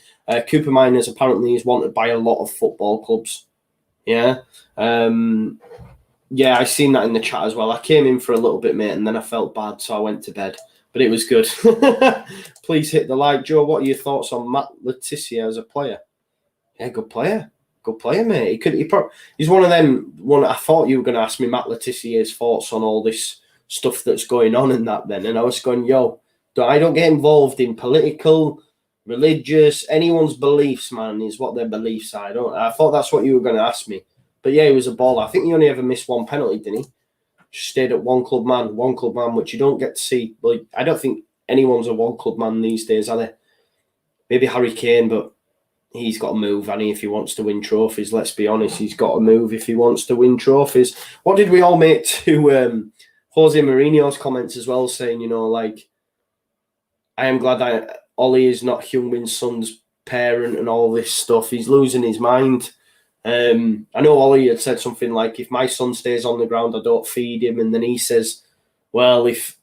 Cooper Minas apparently is wanted by a lot of football clubs. Yeah. Yeah, I seen that in the chat as well. I came in for a little bit, mate, and then I felt bad, so I went to bed. But it was good. Please hit the like. Joe, what are your thoughts on Matt Letizia as a player? Yeah, good player. Good player, mate. He's one of them. I thought you were going to ask me Matt Leticia's thoughts on all this stuff that's going on in that then. And I was going, I don't get involved in political, religious, anyone's beliefs, man, is what their beliefs are. I thought that's what you were going to ask me. But yeah, he was a baller. I think he only ever missed 1 penalty, didn't he? Just stayed at one club man, which you don't get to see. Like, I don't think anyone's a one club man these days, are they? Maybe Harry Kane, but he's got to move, and if he wants to win trophies, let's be honest, he's got to move if he wants to win trophies. What did we all make to Jose Mourinho's comments as well, saying, I am glad Ollie is not Heung-min Son's parent and all this stuff. He's losing his mind. I know Ollie had said something like, if my son stays on the ground, I don't feed him. And then he says, well, it's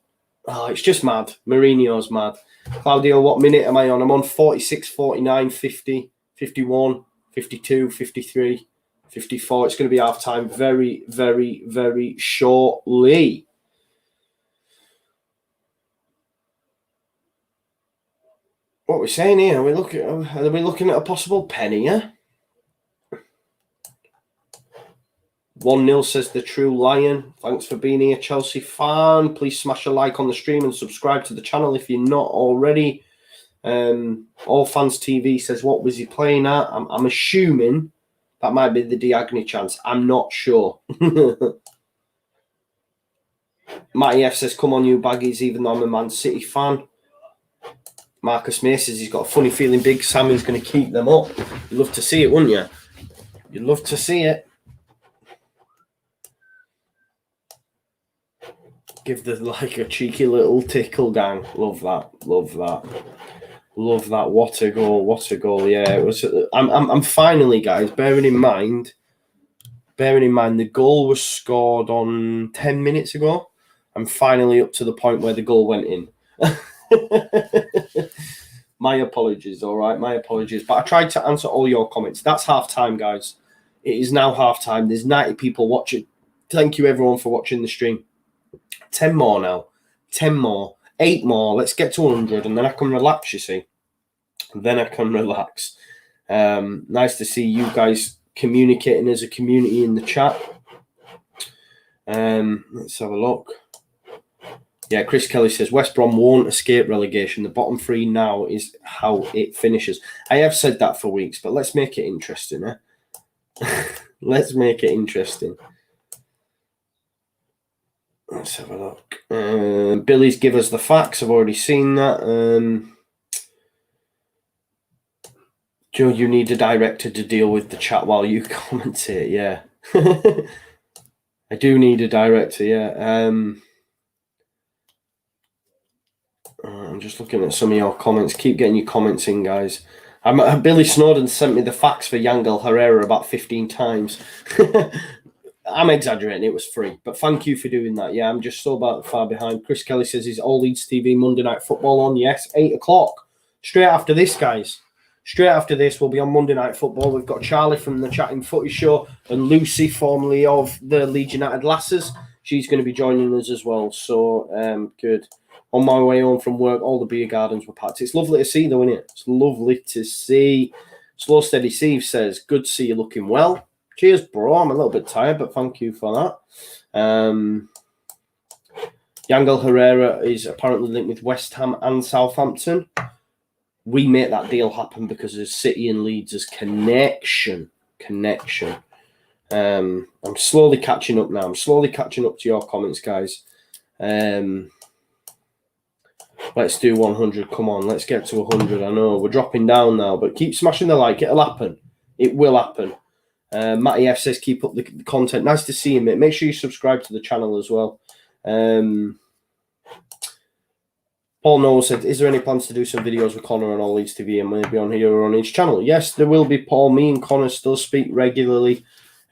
just mad. Mourinho's mad. Claudio, what minute am I on? I'm on 46, 49, 50, 51, 52, 53, 54. It's going to be half time very, very, very shortly. What are we saying here? Are we looking at a possible penny, yeah? 1-0 says the true lion. Thanks for being here, Chelsea fan. Please smash a like on the stream and subscribe to the channel if you're not already. All Fans TV says, what was he playing at? I'm assuming that might be the Diagne chance. I'm not sure. Matty F says, come on, you baggies, even though I'm a Man City fan. Marcus May says he's got a funny feeling Big Sammy's going to keep them up. You'd love to see it, wouldn't you? You'd love to see it. Give a cheeky little tickle, gang. Love that. What a goal. Yeah, it was. I'm finally, guys, bearing in mind, bearing in mind the goal was scored on 10 minutes ago. I'm finally up to the point where the goal went in. My apologies, all right? My apologies. But I tried to answer all your comments. That's half time, guys. It is now half time. There's 90 people watching. Thank you, everyone, for watching the stream. 10 more now. 10 more. 8 more. Let's get to 100, and then I can relax, you see. Then I can relax. Nice to see you guys communicating as a community in the chat. Let's have a look. Yeah, Chris Kelly says, West Brom won't escape relegation. The bottom 3 now is how it finishes. I have said that for weeks, but let's make it interesting, eh? Let's make it interesting. Let's have a look. Billy's give us the facts. I've already seen that. Joe, you need a director to deal with the chat while you commentate. Yeah. I do need a director, yeah. I'm just looking at some of your comments. Keep getting your comments in, guys. Billy Snowden sent me the facts for Yangel Herrera about 15 times. I'm exaggerating. It was free. But thank you for doing that. Yeah, I'm just so far behind. Chris Kelly says, is All Leeds TV Monday Night Football on? Yes, 8 o'clock. Straight after this, guys. Straight after this, we'll be on Monday Night Football. We've got Charlie from the Chatting Footy Show and Lucy, formerly of the Leeds United Lasses. She's going to be joining us as well. So, good. On my way home from work, all the beer gardens were packed. It's lovely to see, though, isn't it? It's lovely to see. Slow Steady Steve says, good to see you looking well. Cheers, bro. I'm a little bit tired, but thank you for that. Yangel Herrera is apparently linked with West Ham and Southampton. We make that deal happen because of City and Leeds' connection. I'm slowly catching up now. I'm slowly catching up to your comments, guys. Let's do 100. Come on, let's get to 100. I know we're dropping down now, but keep smashing the like. It'll happen. It will happen. Matty F says, keep up the content. Nice to see you, mate. Make sure you subscribe to the channel as well. Paul Noel said, is there any plans to do some videos with Connor on All Leeds TV and maybe on here or on his channel? Yes, there will be, Paul. Me and Connor still speak regularly.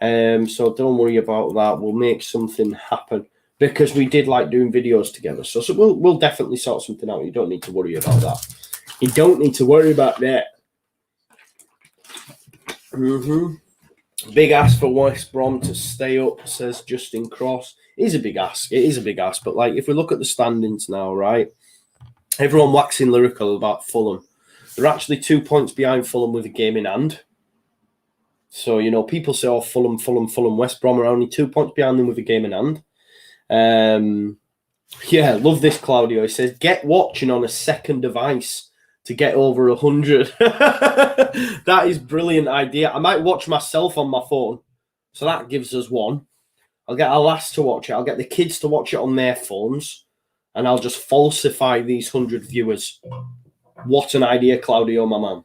So don't worry about that. We'll make something happen because we did like doing videos together. So we'll definitely sort something out. You don't need to worry about that. You don't need to worry about that. Big ask for West Brom to stay up, says Justin Cross. It is a big ask. It is a big ask. But like, if we look at the standings now, right? Everyone waxing lyrical about Fulham. They're actually 2 points behind Fulham with a game in hand. So, you know, people say, oh, Fulham. West Brom are only 2 points behind them with a game in hand. Yeah, love this, Claudio. He says, get watching on a second device to get over 100. That is brilliant idea. I might watch myself on my phone. So that gives us 1. I'll get our lass to watch it. I'll get the kids to watch it on their phones. And I'll just falsify these 100 viewers. What an idea, Claudio, my man.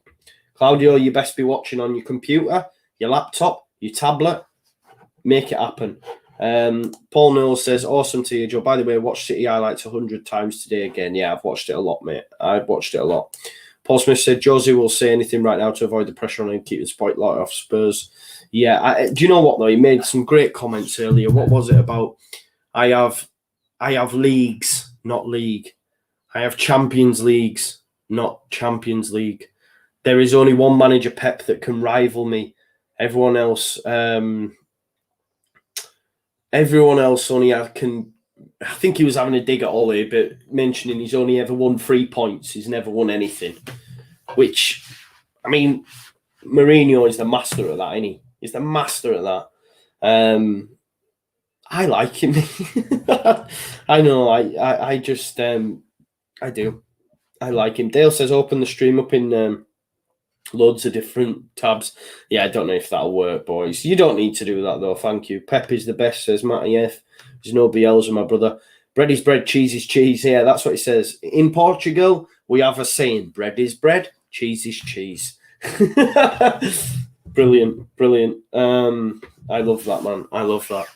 Claudio, you best be watching on your computer, your laptop, your tablet. Make it happen. Paul Knowles says, awesome to you, Joe. By the way, I watched City highlights 100 times today again. Yeah, I've watched it a lot, mate. I've watched it a lot. Paul Smith said, Josie will say anything right now to avoid the pressure on him, keep the spotlight off Spurs. Yeah, do you know what, though? He made some great comments earlier. What was it about? I have leagues, not league. I have Champions Leagues, not Champions League. There is only one manager, Pep, that can rival me. Everyone else only can. I think he was having a dig at Ollie, but mentioning he's only ever won 3 points. He's never won anything. Which, I mean, Mourinho is the master of that, isn't he? He's the master of that. I like him. I know. I just I do. I like him. Dale says open the stream up in loads of different tabs. Yeah, I don't know if that'll work, boys. You don't need to do that though. Thank you. Pep is the best, says Matty F. There's no BLs, my brother. Bread is bread, cheese is cheese. Yeah, that's what he says. In Portugal, we have a saying: bread is bread, cheese is cheese. Brilliant. I love that, man. I love that.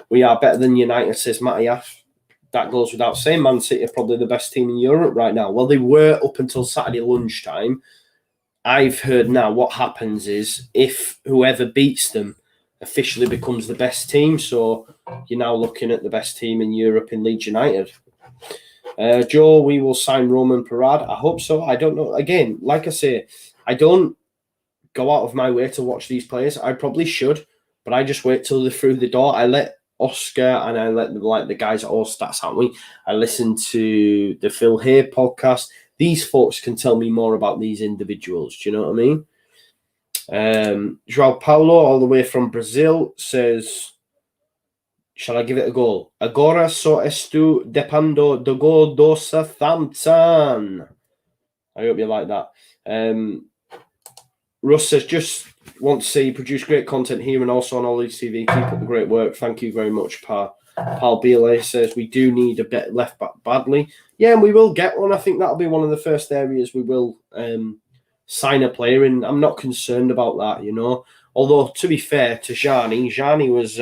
We are better than United, says Matty F. That goes without saying. Man City are probably the best team in Europe right now. Well, they were up until Saturday lunchtime. I've heard now what happens is if whoever beats them officially becomes the best team. So you're now looking at the best team in Europe in Leeds United. Joe, we will sign Roman Parad. I hope so. I don't know. Again, like I say, I don't go out of my way to watch these players. I probably should, but I just wait till they're through the door. I let Oscar and I let the guys at All Stats, haven't we? I listen to the Phil Hay podcast. These folks can tell me more about these individuals. Do you know what I mean? João Paulo, all the way from Brazil, says, shall I give it a goal? Agora só estou dependendo do gol do Southampton. I hope you like that. Russ says, just want to say you produce great content here and also on All Leeds TV. Keep up the great work. Thank you very much, pal. Pal Bele says, we do need a bit left back badly. Yeah, and we will get one. I think that'll be one of the first areas we will sign a player in. I'm not concerned about that, you know. Although, to be fair to Gianni was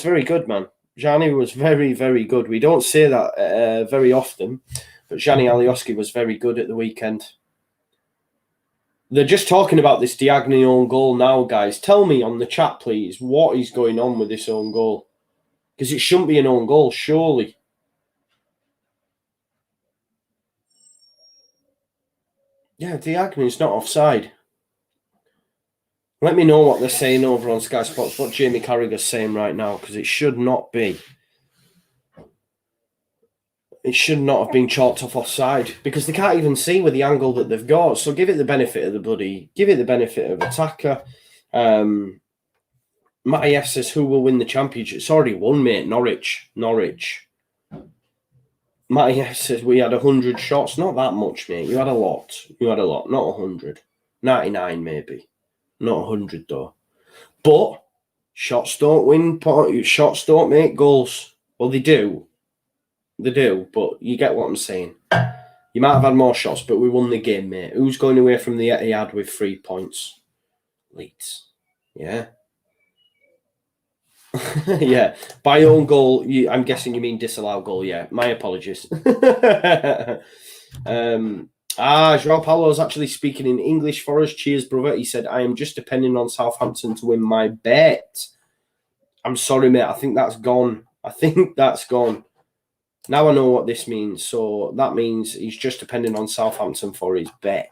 very good, man. Gianni was very, very good. We don't say that very often, but Gianni Alioski was very good at the weekend. They're just talking about this Diagne own goal now, guys. Tell me on the chat, please, what is going on with this own goal? Because it shouldn't be an own goal, surely. Yeah, Diagne's not offside. Let me know what they're saying over on Sky Sports, what Jamie Carragher's saying right now, because it should not be. It should not have been chalked off offside because they can't even see with the angle that they've got. So give it the benefit of the bloody, give it the benefit of attacker. Matty F says, who will win the championship? It's already won, mate. Norwich. Matty F says, we had 100 shots. Not that much, mate. You had a lot. Not 100. 99, maybe. Not 100, though. But shots don't win. Shots don't make goals. Well, they do. They do, but you get what I'm saying. You might have had more shots, but we won the game, mate. Who's going away from the Etihad with 3 points? Leeds. Yeah. Yeah. By own goal, I'm guessing you mean disallowed goal. Yeah. My apologies. João Paulo is actually speaking in English for us. Cheers, brother. He said, I am just depending on Southampton to win my bet. I'm sorry, mate. I think that's gone. Now I know what this means. So that means he's just depending on Southampton for his bet.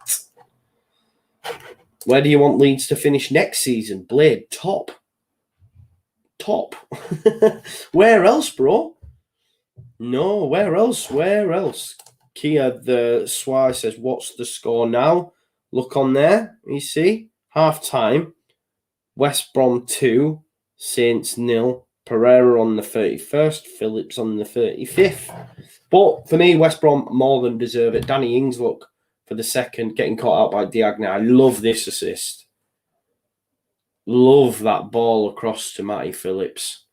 Where do you want Leeds to finish next season? Blade, top. Where else, bro? No, where else? Kia the Swai says, what's the score now? Look on there. You see? Half time. West Brom 2, Saints 0. Pereira on the 31st, Phillips on the 35th. But for me, West Brom more than deserve it. Danny Ings, look, for the second, getting caught out by Diagne. I love this assist. Love that ball across to Matty Phillips.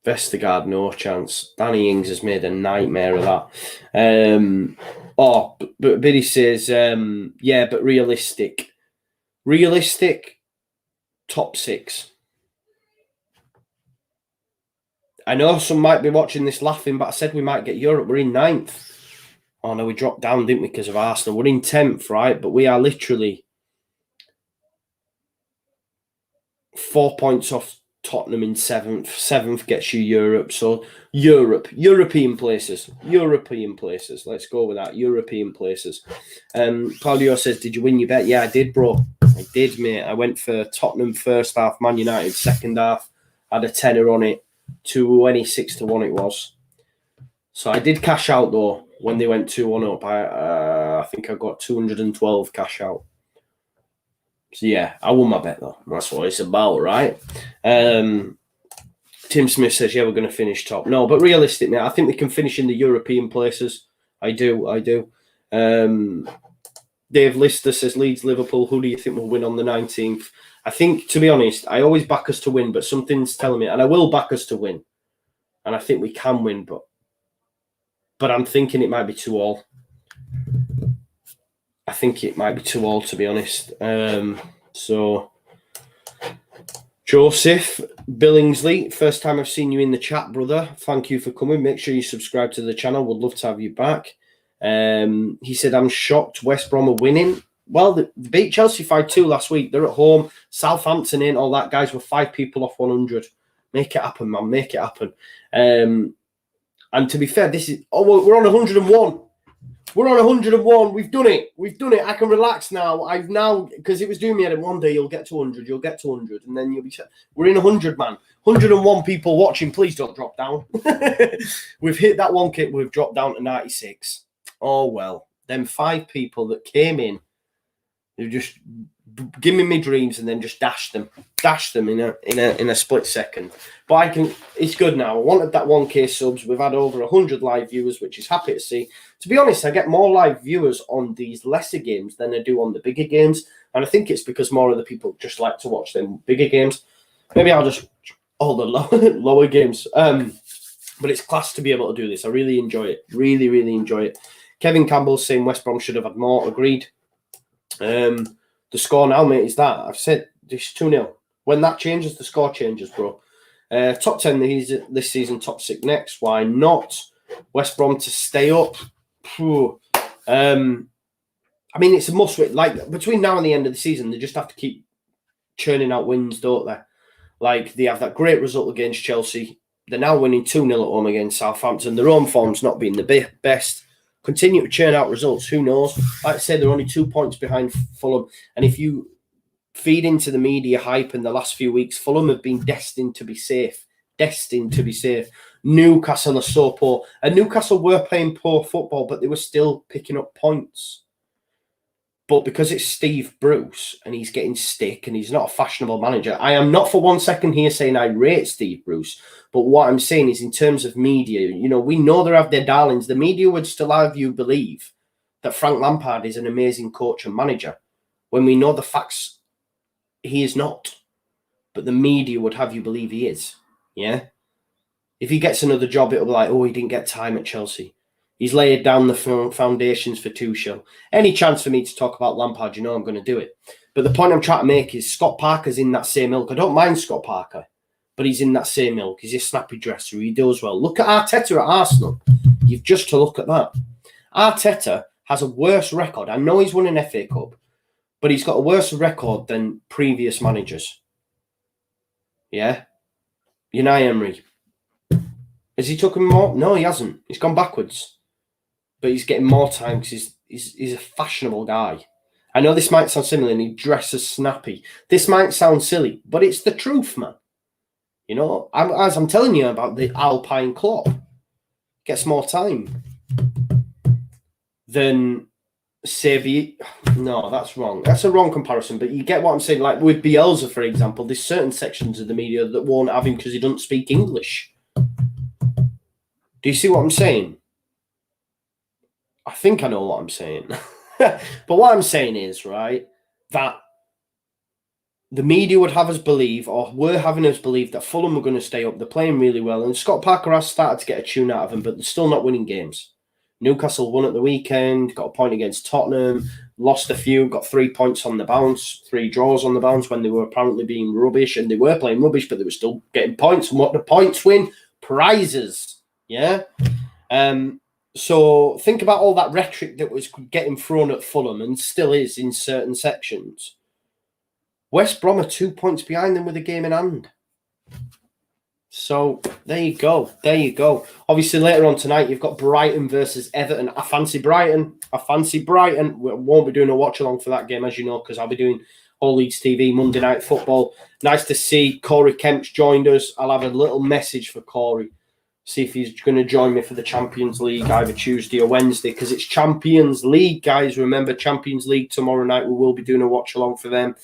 Vestergaard, no chance. Danny Ings has made a nightmare of that. But Biddy says, yeah, but realistic. Realistic, top 6. I know some might be watching this laughing, but I said we might get Europe. We're in 9th. Oh, no, we dropped down, didn't we, because of Arsenal. We're in 10th, right? But we are literally 4 points off Tottenham in 7th. 7th gets you Europe. So European places. Let's go with that. European places. Claudio says, did you win your bet? Yeah, I did, bro. I did, mate. I went for Tottenham first half, Man United second half. Had a tenner on it. 26-1 it was. So I did cash out though when they went 2-1 up. I think I got 212 cash out. So yeah, I won my bet though. That's what it's about, right? Tim Smith says, yeah, we're going to finish top. No, but realistically, I think we can finish in the European places. I do. Dave Lister says, Leeds, Liverpool, who do you think will win on the 19th? I think, to be honest, I always back us to win, but something's telling me, and I will back us to win. And I think we can win, but I'm thinking it might be 2-2. I think it might be 2-2, to be honest. So, Joseph Billingsley, first time I've seen you in the chat, brother. Thank you for coming. Make sure you subscribe to the channel. Would love to have you back. He said, I'm shocked West Brom are winning. well, they beat Chelsea 5-2 last week. They're at home. Southampton ain't all that. Guys, we're 5 people off 100. Make it happen, man. Make it happen. And to be fair, we're on 101. We're on 101. We've done it. I can relax now. Because it was doing me at one day, you'll get to 100, and then you'll be set. We're in 100, man. 101 people watching. Please don't drop down. We've hit that one kick. We've dropped down to 96. Oh, well. Them 5 people that came in, they just give me dreams and then just dash them in a split second. But it's good now. I wanted that 1K subs. We've had over 100 live viewers, which is happy to see. To be honest, I get more live viewers on these lesser games than I do on the bigger games, and I think it's because more of the people just like to watch them bigger games. Maybe I'll just all the lower games. But it's class to be able to do this. I really enjoy it. Really, really enjoy it. Kevin Campbell's saying West Brom should have had more. Agreed. The score now, mate, is that. I've said this 2-0. When that changes, the score changes, bro. Top 10 this season, top 6 next. Why not? West Brom to stay up. I mean, it's a must. Like, between now and the end of the season, they just have to keep churning out wins, don't they? Like, they have that great result against Chelsea. They're now winning 2-0 at home against Southampton. Their own form's not been the best. Continue to churn out results. Who knows? Like I said, they're only 2 points behind Fulham. And if you feed into the media hype in the last few weeks, Fulham have been destined to be safe. Newcastle are so poor. And Newcastle were playing poor football, but they were still picking up points. But because it's Steve Bruce and he's getting stick and he's not a fashionable manager, I am not for 1 second here saying I rate Steve Bruce. But what I'm saying is in terms of media, we know they have their darlings. The media would still have you believe that Frank Lampard is an amazing coach and manager when we know the facts he is not. But the media would have you believe he is. Yeah? If he gets another job, it'll be like, oh, he didn't get time at Chelsea. He's laid down the foundations for Tuchel. Any chance for me to talk about Lampard, I'm going to do it. But the point I'm trying to make is Scott Parker's in that same ilk. I don't mind Scott Parker, but he's in that same ilk. He's a snappy dresser. He does well. Look at Arteta at Arsenal. You've just to look at that. Arteta has a worse record. I know he's won an FA Cup, but he's got a worse record than previous managers. Yeah? Unai Emery. Has he took him more? No, he hasn't. He's gone backwards. But he's getting more time because he's a fashionable guy. I know this might sound similar and he dresses snappy. This might sound silly, but it's the truth, man. As I'm telling you about the Alpine Klopp, gets more time than Sevi. No, that's wrong. That's a wrong comparison, but you get what I'm saying. Like with Bielsa, for example, there's certain sections of the media that won't have him because he doesn't speak English. Do you see what I'm saying? I think I know what I'm saying. But what I'm saying is, right, that the media would have us believe, or were having us believe, that Fulham were going to stay up. They're playing really well. And Scott Parker has started to get a tune out of them, but they're still not winning games. Newcastle won at the weekend, got a point against Tottenham, lost a few, got 3 points on the bounce, 3 draws on the bounce when they were apparently being rubbish. And they were playing rubbish, but they were still getting points. And what the points win? Prizes. Yeah? So think about all that rhetoric that was getting thrown at Fulham and still is in certain sections. West Brom are 2 points behind them with a game in hand. So there you go. Obviously later on tonight you've got Brighton versus Everton. I fancy Brighton. We won't be doing a watch along for that game, as you know, because I'll be doing All Leagues TV Monday Night Football. Nice to see Corey Kemp's joined us. I'll have a little message for Corey. See if he's going to join me for the Champions League either Tuesday or Wednesday, because it's Champions League, guys. Remember, Champions League tomorrow night. We will be doing a watch along for them.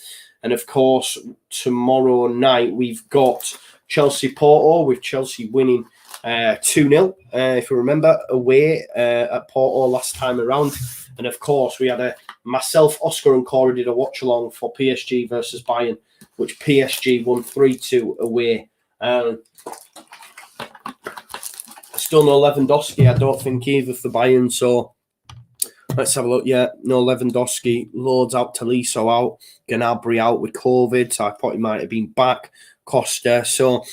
And of course, tomorrow night we've got Chelsea Porto, with Chelsea winning 2-0, if you remember, away at Porto last time around. And of course, we had myself, Oscar and Corey did a watch along for PSG versus Bayern, which PSG won 3-2 away. Still no Lewandowski, I don't think, either for Bayern. So let's have a look. Yeah, no Lewandowski. Loads out. Tolisso out. Gnabry out with COVID. So I thought he might have been back. Costa. So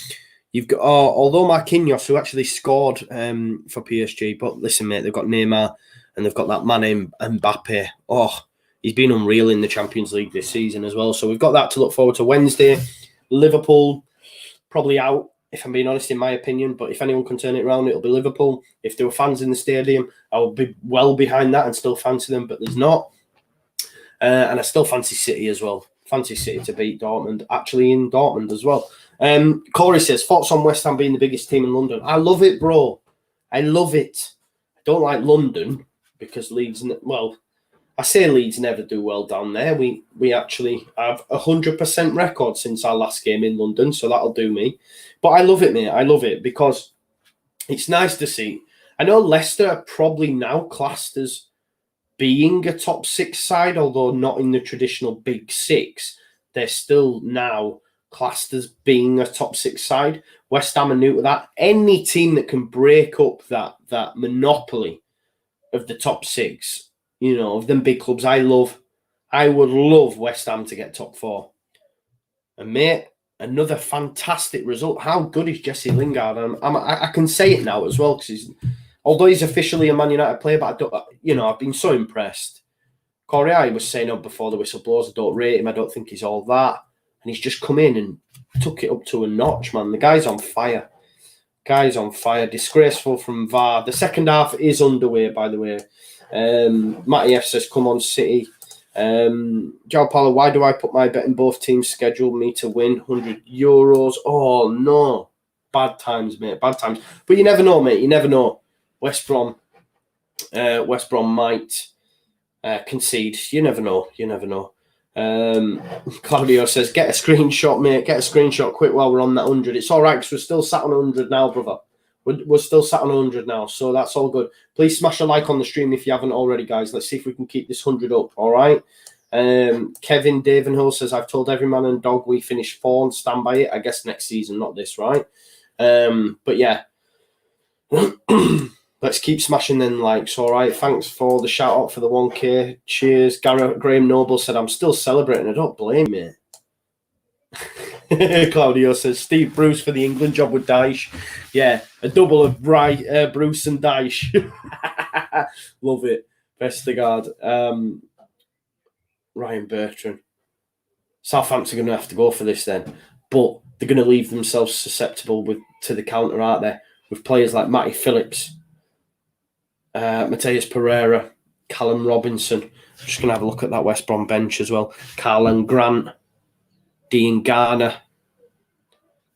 you've got, although Marquinhos, who actually scored for PSG, but listen, mate, they've got Neymar and they've got that man Mbappe. Oh, He's been unreal in the Champions League this season as well. So we've got that to look forward to. Wednesday, Liverpool probably out, if I'm being honest, in my opinion. But if anyone can turn it around, it'll be Liverpool. If there were fans in the stadium, I would be well behind that and still fancy them, but there's not. And I still fancy City as well. Fancy City to beat Dortmund, actually in Dortmund as well. Corey says, thoughts on West Ham being the biggest team in London? I love it, bro. I love it. I don't like London because Leeds, well, I say Leeds never do well down there. We actually have 100% record since our last game in London, so that'll do me. But I love it, mate. I love it because it's nice to see. I know Leicester are probably now classed as being a top 6 side, although not in the traditional big 6. They're still now classed as being a top 6 side. West Ham are new to that. Any team that can break up that monopoly of the top 6, you know, of them big clubs, I would love West Ham to get top 4. And mate, another fantastic result. How good is Jesse Lingard? I can say it now as well because although he's officially a Man United player, but I've been so impressed. Corey, I was saying before the whistle blows, I don't rate him. I don't think he's all that. And he's just come in and took it up to a notch, man. The guy's on fire. Disgraceful from VAR. The second half is underway, by the way. Matty F says, come on, City. Joe Paulo, why do I put my bet in both teams? Schedule me to win €100. Oh, no. Bad times, mate. Bad times. But you never know, mate. You never know. West Brom might concede. You never know. Claudio says, get a screenshot, mate. Get a screenshot quick while we're on that 100. It's all right because we're still sat on 100 now, brother. We're still sat on 100 now, so that's all good. Please smash a like on the stream if you haven't already, guys. Let's see if we can keep this 100 up, all right? Kevin Davenhill says, I've told every man and dog we finish 4 and stand by it. I guess next season, not this, right? But yeah. Let's keep smashing them likes, all right? Thanks for the shout-out for the 1K. Cheers. Graham Noble said, I'm still celebrating. I don't blame you. Claudio says, Steve Bruce for the England job with Dyche. Yeah, a double of Bruce and Dyche. Love it. Vestergaard. Ryan Bertrand. Southampton are going to have to go for this then. But they're going to leave themselves susceptible to the counter, aren't they? With players like Matty Phillips, Mateus Pereira, Callum Robinson. I'm just going to have a look at that West Brom bench as well. Carlan Grant, Dean Garner.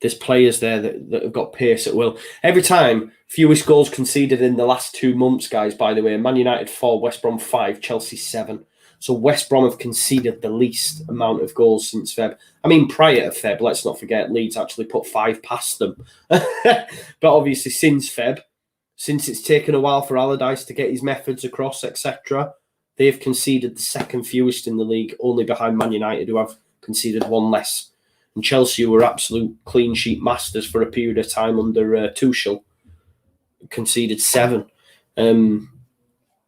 There's players there that have got pace at will. Every time, fewest goals conceded in the last 2 months, guys, by the way. Man United 4, West Brom 5, Chelsea 7. So West Brom have conceded the least amount of goals since Feb. I mean, prior to Feb, let's not forget, Leeds actually put 5 past them. But obviously since Feb, since it's taken a while for Allardyce to get his methods across, etc., they've conceded the second fewest in the league, only behind Man United, who have conceded 1 less. And Chelsea were absolute clean sheet masters for a period of time under Tuchel, conceded 7.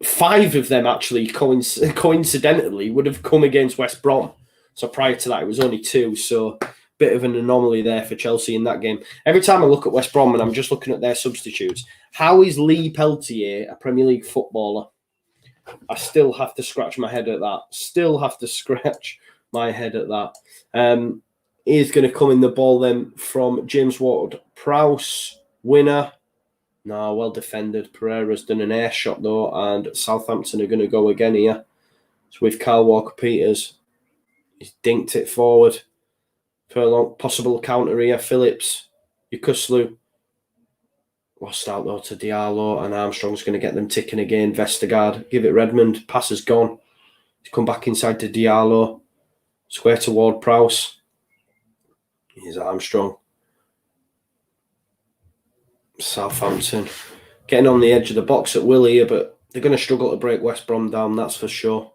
5 of them actually coincidentally would have come against West Brom. So prior to that, it was only 2. So bit of an anomaly there for Chelsea in that game. Every time I look at West Brom and I'm just looking at their substitutes, how is Lee Peltier a Premier League footballer? I still have to scratch my head at that. He's going to come in the ball then from James Ward-Prowse, winner. No, well defended. Pereira's done an air shot though, and Southampton are going to go again here. It's with Kyle Walker-Peters. He's dinked it forward. Furlong, possible counter here. Phillips, Yukuslu. Lost out though to Diallo, and Armstrong's going to get them ticking again. Vestergaard, give it Redmond. Pass has gone. He's come back inside to Diallo. Square toward Prowse. Here's Armstrong. Southampton getting on the edge of the box at will here, but they're going to struggle to break West Brom down, that's for sure.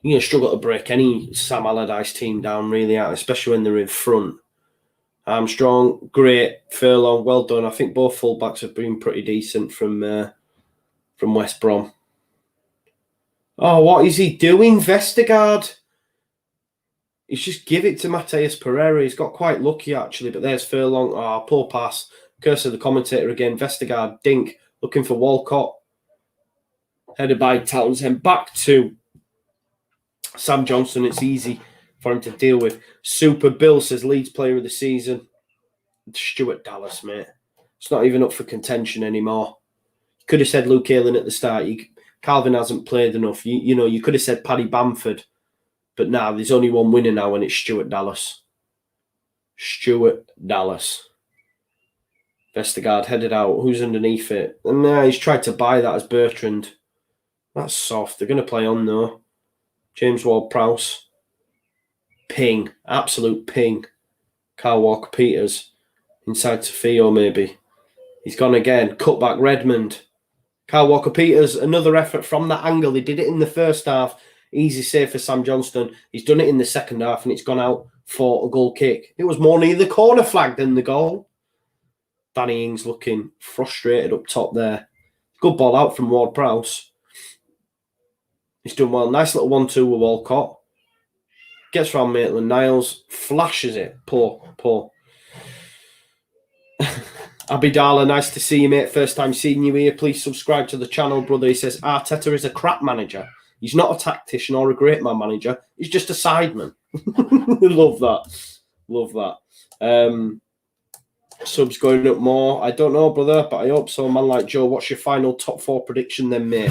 You're going to struggle to break any Sam Allardyce team down, really, especially when they're in front. Armstrong, great. Furlong, well done. I think both fullbacks have been pretty decent from West Brom. Oh, what is he doing, Vestergaard? He's just give it to Mateus Pereira. He's got quite lucky, actually, but there's Furlong. Oh, poor pass. Curse of the commentator again. Vestergaard, dink, looking for Walcott. Headed by Townsend. Back to Sam Johnstone, it's easy for him to deal with. Super Bill says Leeds player of the season. Stuart Dallas, mate. It's not even up for contention anymore. You could have said Luke Ayling at the start. Calvin hasn't played enough. You could have said Paddy Bamford. But now there's only one winner now, and it's Stuart Dallas. Stuart Dallas. Vestergaard headed out. Who's underneath it? And he's tried to buy that as Bertrand. That's soft. They're going to play on, though. James Ward-Prowse. Ping. Absolute ping. Kyle Walker-Peters. Inside to Theo, maybe. He's gone again. Cutback Redmond. Kyle Walker-Peters. Another effort from that angle. He did it in the first half. Easy save for Sam Johnstone. He's done it in the second half, and it's gone out for a goal kick. It was more near the corner flag than the goal. Danny Ings looking frustrated up top there. Good ball out from Ward-Prowse. He's done well. Nice little 1-2 with Walcott. Gets round Maitland-Niles. Flashes it. Poor. Abidala, nice to see you, mate. First time seeing you here. Please subscribe to the channel, brother. He says, Arteta is a crap manager. He's not a tactician or a great man manager. He's just a sideman. Love that. Subs going up more. I don't know, brother, but I hope so. Man like Joe, what's your final top 4 prediction then, mate?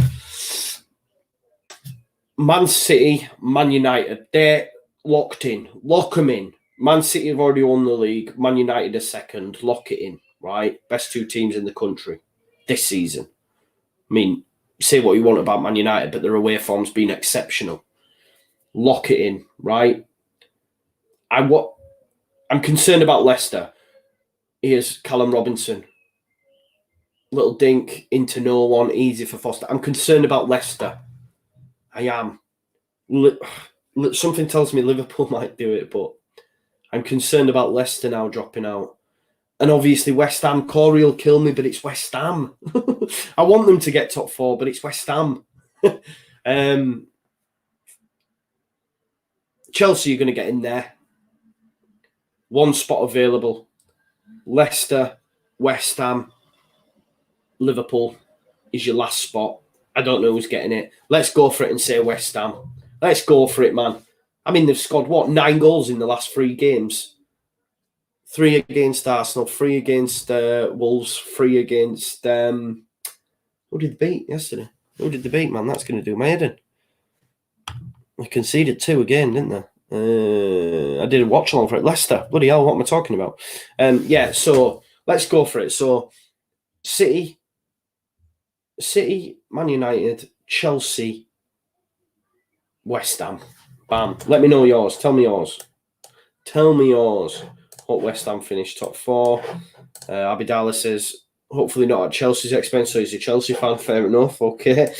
Man City, Man United. They're locked in. Lock them in. Man City have already won the league. Man United are second. Lock it in, right? Best 2 teams in the country this season. I mean, say what you want about Man United, but their away form's been exceptional. Lock it in, right? I'm concerned about Leicester. Here's Callum Robinson. Little dink into no one, easy for Foster. I'm concerned about Leicester. I am. Something tells me Liverpool might do it, but I'm concerned about Leicester now dropping out. And obviously West Ham, Corey will kill me, but it's West Ham. I want them to get top 4, but it's West Ham. Chelsea are going to get in there. 1 spot available. Leicester, West Ham, Liverpool is your last spot. I don't know who's getting it. Let's go for it and say West Ham. Let's go for it, man. I mean, they've scored, 9 goals in the last 3 games? 3 against Arsenal, 3 against Wolves, 3 against... who did they beat yesterday? Who did they beat, man? That's going to do my head in. They conceded 2 again, didn't they? I did a watch-along for it. Leicester. Bloody hell, what am I talking about? So let's go for it. So City, Man United, Chelsea, West Ham. Bam. Let me know yours. Tell me yours. Hope West Ham finish top 4. Abidala says, hopefully not at Chelsea's expense, so he's a Chelsea fan. Fair enough. Okay.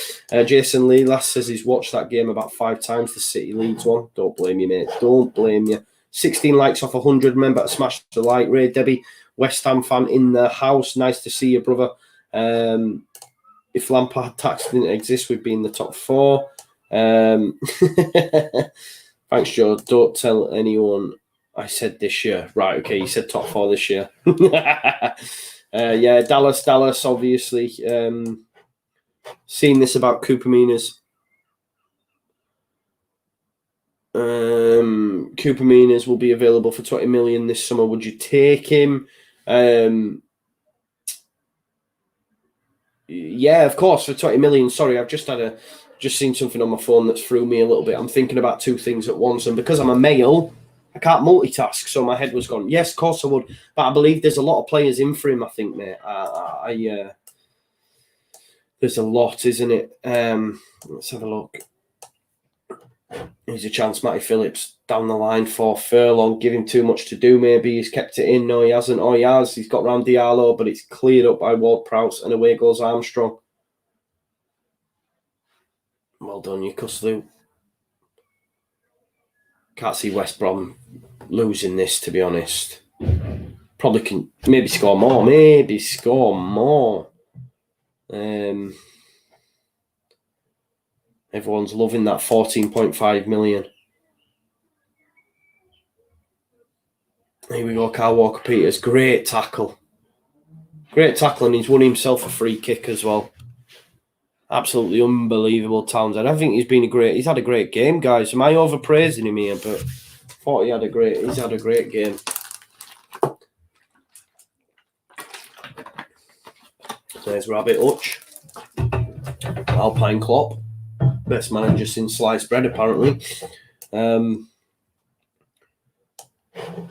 Jason Lee last says he's watched that game about 5 times, the City Leeds one. Don't blame you, mate. Don't blame you. 16 likes off 100. Remember to smash the like. Ray Debbie, West Ham fan in the house. Nice to see you, brother. If Lampard tax didn't exist, we'd be in the top 4. Thanks, Joe. Don't tell anyone I said this year. Right, okay, you said top 4 this year. Dallas, obviously. Seen this about Cooper Minas. Cooper Minas will be available for 20 million this summer. Would you take him? Yeah, of course, for 20 million. Sorry, I've just seen something on my phone that's threw me a little bit. I'm thinking about 2 things at once, and because I'm a male, I can't multitask, so my head was gone. Yes, of course I would, but I believe there's a lot of players in for him, I think, mate. There's a lot, isn't it? Let's have a look. Here's a chance, Matty Phillips down the line for Furlong. Give him too much to do, maybe. He's kept it in. No, he hasn't. Oh, he has. He's got round Diallo, but it's cleared up by Ward-Prowse, and away goes Armstrong. Well done, Newcastle. Can't see West Brom losing this, to be honest. Probably can maybe score more. Everyone's loving that 14.5 million. Here we go, Kyle Walker-Peters. Great tackle. And he's won himself a free kick as well. Absolutely unbelievable, Townsend. I think he's had a great game, guys. Am I overpraising him here? But I thought he's had a great game. There's Rabbit Hutch. Alpine Klopp. Best manager since sliced bread, apparently.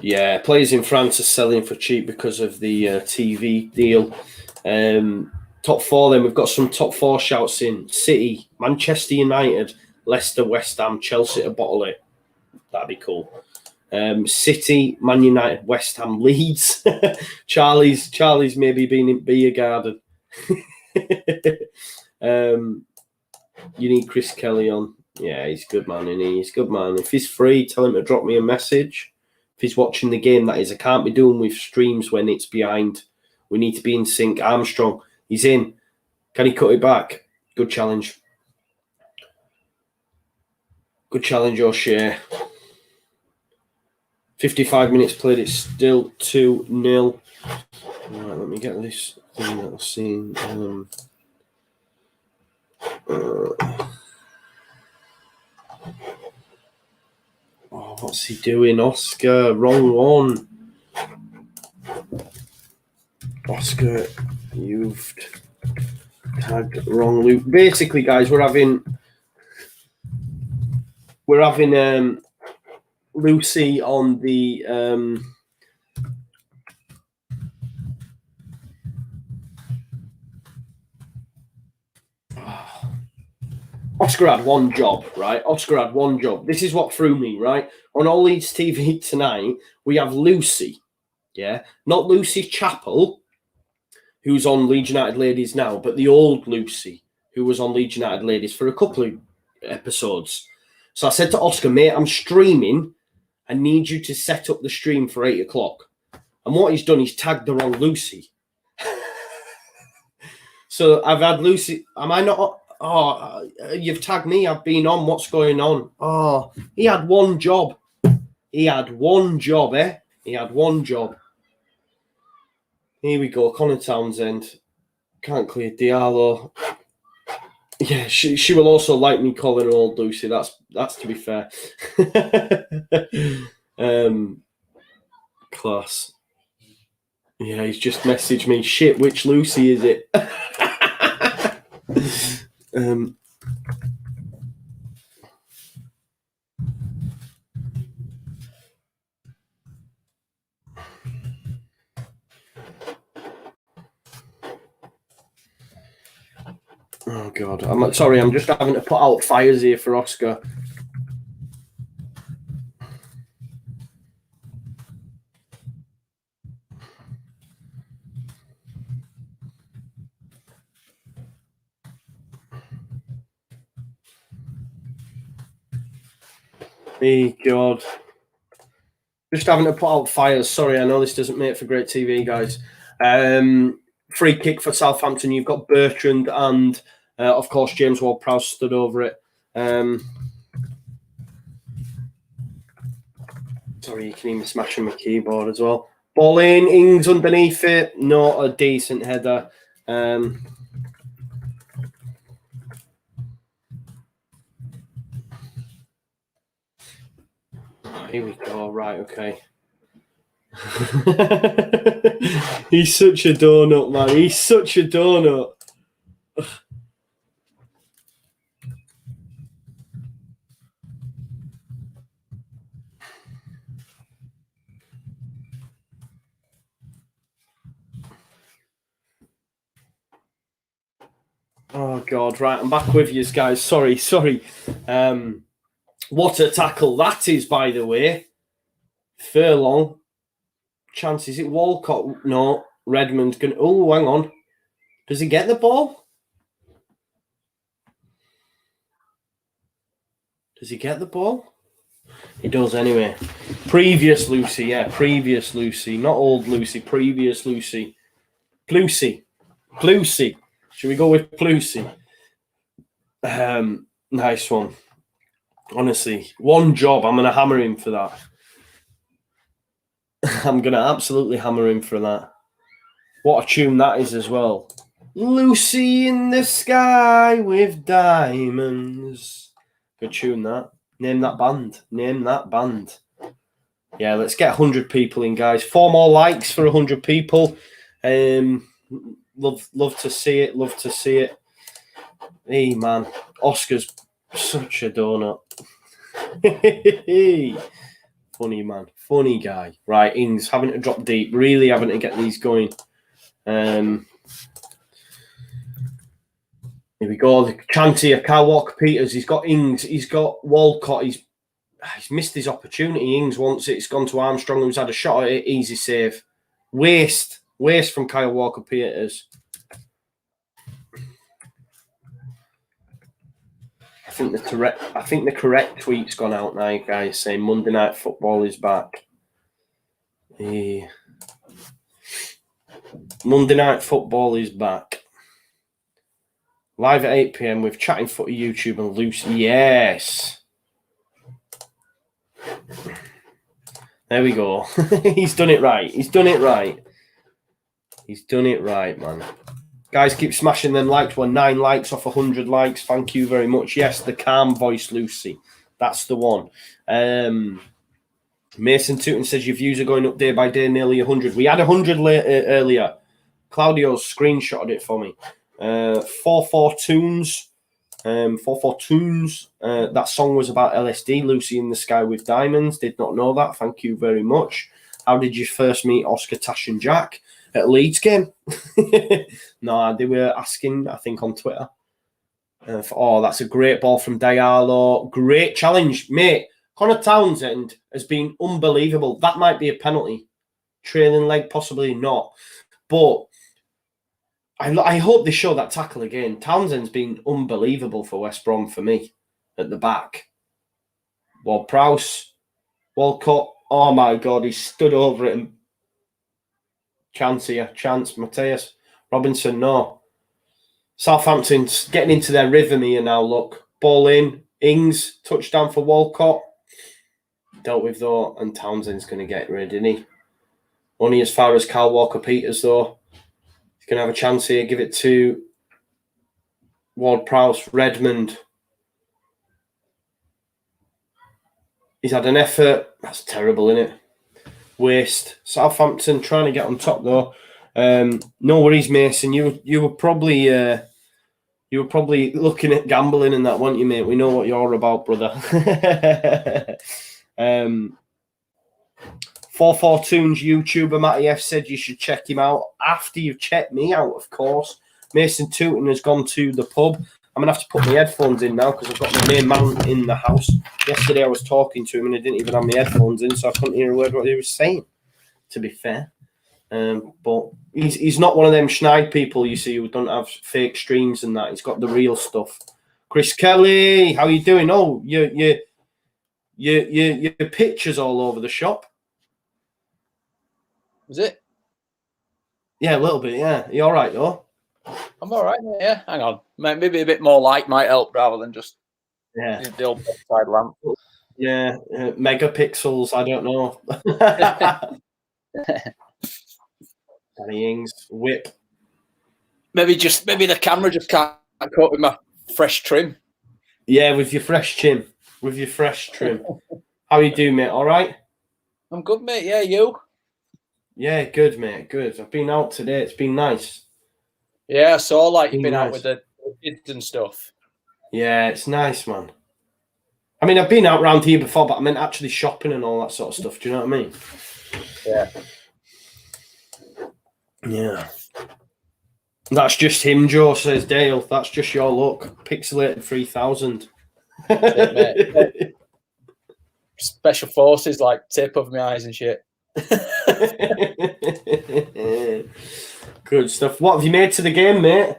Yeah, players in France are selling for cheap because of the TV deal. Top four, then we've got some top four shouts in. City, Manchester United, Leicester, West Ham, Chelsea to bottle it. That'd be cool. City, Man United, West Ham, Leeds. Charlie's maybe been in Beer Garden. You need Chris Kelly on. Yeah, he's good, man, isn't he? He's good, man. If he's free, tell him to drop me a message. If he's watching the game, that is. I can't be doing with streams when it's behind. We need to be in sync. Armstrong, he's in. Can he cut it back? Good challenge. Good challenge, O'Shea. 55 minutes played. It's still 2-0. Right, let me get this thing that I've seen. What's he doing? Oscar, wrong one. Oscar, you've tagged wrong loop. Basically, guys, we're having Lucy on the Oscar had one job, right? Oscar had one job. This is what threw me, right? On All Leeds TV tonight, we have Lucy, yeah? Not Lucy Chappell, who's on Leeds United Ladies now, but the old Lucy, who was on Leeds United Ladies for a couple of episodes. So I said to Oscar, mate, I'm streaming. I need you to set up the stream for 8 o'clock. And what he's done, he's tagged the wrong Lucy. So I've had Lucy. Am I not? Oh, you've tagged me. I've been on. What's going on? Oh, he had one job. He had one job, eh? He had one job. Here we go. Connor Townsend. Can't clear Diallo. Yeah, she will also like me calling her old Lucy. That's to be fair. Class. Yeah, he's just messaged me. Shit, which Lucy is it? Oh God, I'm sorry. I'm just having to put out fires here for Oscar. Hey God, just having to put out fires. Sorry, I know this doesn't make for great TV, guys. Free kick for Southampton. You've got Bertrand and, of course, James Ward-Prowse stood over it. Sorry, you can hear me smashing my keyboard as well. Ball in, Ings underneath it. Not a decent header. Here we go. Right, okay. He's such a donut, man. He's such a donut. Oh God, right, I'm back with you guys. Sorry. What a tackle that is, by the way. Furlong. Chance, is it Walcott? No, Redmond's going. Oh, hang on. Does he get the ball? Does he get the ball? He does anyway. Previous Lucy, yeah, previous Lucy. Not old Lucy, previous Lucy. Plusy. Should we go with Plusy? Nice one. Honestly, one job. I'm going to hammer him for that. I'm going to absolutely hammer him for that. What a tune that is as well. Lucy in the sky with diamonds. Good tune, that. Name that band. Name that band. Yeah, let's get 100 people in, guys. 4 more likes for 100 people. Love to see it. Love to see it. Hey, man. Oscar's such a donut. Funny, man. Funny guy. Right, Ings, having to drop deep. Really having to get these going. Here we go. The chance here. Kyle Walker-Peters. He's got Ings. He's got Walcott. He's missed his opportunity. Ings wants it. It's gone to Armstrong, who's had a shot at it. Easy save. Waste from Kyle Walker-Peters. I think the correct tweet's gone out now, guys, saying Monday Night Football is back. Monday Night Football is back. Live at 8 p.m. with Chatting Footy YouTube and Lucy. Yes. There we go. He's done it right. He's done it right. He's done it right, man. Guys, keep smashing them likes. We're 9 likes off 100 likes. Thank you very much. Yes, the calm voice, Lucy. That's the one. Mason Tooten says your views are going up day by day, nearly 100. We had 100 earlier. Claudio's screenshotted it for me. 44 Tunes. 44 Tunes. That song was about LSD, Lucy in the Sky with Diamonds. Did not know that. Thank you very much. How did you first meet Oscar, Tash and Jack? At Leeds game? No, they were asking, I think, on Twitter. That's a great ball from Diallo. Great challenge, mate. Connor Townsend has been unbelievable. That might be a penalty. Trailing leg, possibly not. But I hope they show that tackle again. Townsend's been unbelievable for West Brom for me at the back. Ward-Prowse, Walcott. Oh, my God, he stood over it and chance here. Chance. Mateus. Robinson, no. Southampton's getting into their rhythm here now, look. Ball in. Ings, touchdown for Walcott. Dealt with, though, and Townsend's going to get rid, isn't he? Only as far as Kyle Walker-Peters, though. He's going to have a chance here. Give it to Ward-Prowse. Redmond. He's had an effort. That's terrible, isn't it? Waste. Southampton trying to get on top though. No worries, Mason. You were probably looking at gambling and that, weren't you, mate? We know what you're about, brother. 44 Tunes YouTuber Matty F said you should check him out after you've checked me out, of course. Mason Tooten has gone to the pub. I'm going to have to put my headphones in now because I've got my main man in the house. Yesterday I was talking to him and I didn't even have my headphones in, so I couldn't hear a word what he was saying, to be fair. But he's not one of them schneid people, you see, who don't have fake streams and that. He's got the real stuff. Chris Kelly, how you doing? Oh, your picture's all over the shop. Was it? Yeah, a little bit, yeah. You all right, though? I'm all right, mate, yeah. Hang on. Maybe a bit more light might help rather than just the old side lamp. Yeah, megapixels, I don't know. Danny Ings, whip. Maybe the camera just can't cope with my fresh trim. Yeah, with your fresh trim. How you doing, mate? All right? I'm good, mate. Yeah, you? Yeah, good, mate. Good. I've been out today. It's been nice. Yeah, I saw like you've been out with the kids and stuff. Yeah, it's nice, man. I mean, I've been out around here before, but I meant actually shopping and all that sort of stuff. Do you know what I mean? Yeah. Yeah. That's just him, Joe, says Dale. That's just your look. Pixelated 3000. Special forces, like tape over my eyes and shit. Good stuff. What have you made to the game, mate?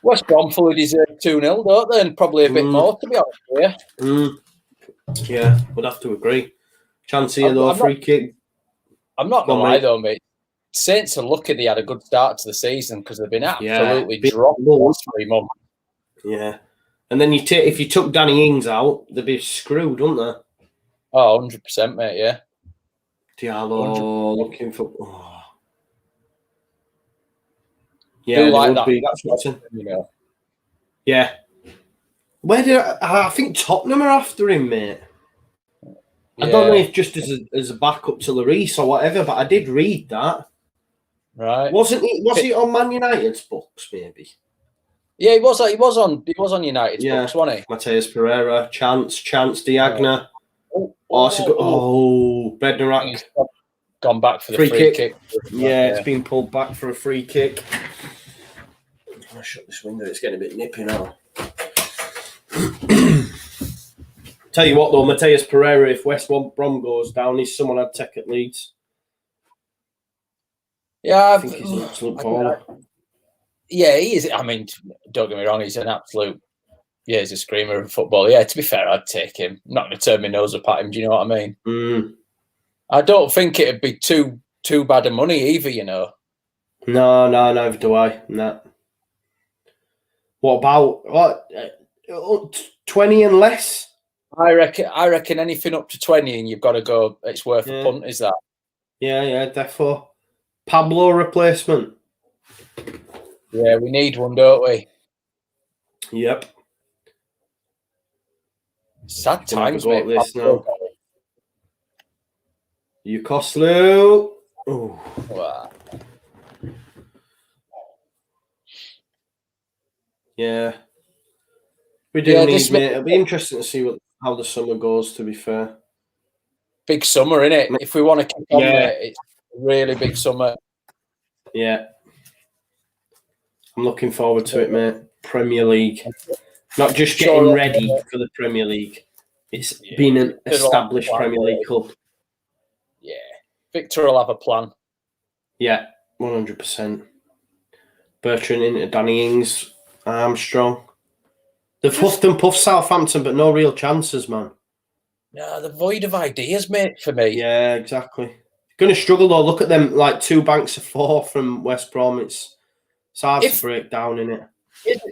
West Brom fully deserve 2-0, don't they? And probably a bit more, to be honest with you. Yeah, would have to agree. Chance here, though, free kick. I'm not going to lie, though, mate. Saints are lucky they had a good start to the season because they've been absolutely dropped the last 3 months. Yeah. And then if you took Danny Ings out, they'd be screwed, wouldn't they? Oh, 100%, mate, yeah. Diallo 100%. Looking for... Yeah, do like would that. Be. That's what I'm saying. Yeah. Where did I think Tottenham are after him, mate. I don't know if just as a backup to Lloris or whatever, but I did read that. Right. Was he on Man United's books, maybe? Yeah, he was on United's books, wasn't he? Mateus Pereira, Chance Diagna. Bednarak. He's gone back for the free kick. Yeah, it's been pulled back for a free kick. I'll shut this window, it's getting a bit nippy now. Tell you what though, Mateus Pereira, if West Brom goes down, he's someone I'd take at Leeds. Yeah, I think he's an absolute baller. Yeah, he is. I mean, don't get me wrong, he's an absolute. Yeah, he's a screamer of football. Yeah, to be fair, I'd take him. I'm not going to turn my nose up at him. Do you know what I mean? I don't think it'd be too bad of money either. You know. No, neither do I. No. What about 20 and less? I reckon anything up to 20, and you've got to go. It's worth a punt. Is that? Yeah, therefore. Pablo replacement. Yeah, we need one, don't we? Yep. Sad times, mate. This now. Newcastle. Oh. Wow. Yeah. We do need, mate. It'll be interesting to see how the summer goes, to be fair. Big summer, innit? If we want to keep on there, it's a really big summer. Yeah. I'm looking forward to it, mate. Premier League. Not just getting ready for the Premier League. It's been an established Premier League club. Yeah. Victor will have a plan. Yeah, 100%. Bertrand into Danny Ings, Armstrong. They've huffed and puffed Southampton, but no real chances, man. No, they're void of ideas, mate, for me. Yeah, exactly. Going to struggle, though. Look at them, like 2 banks of 4 from West Brom. It's hard to break down, innit?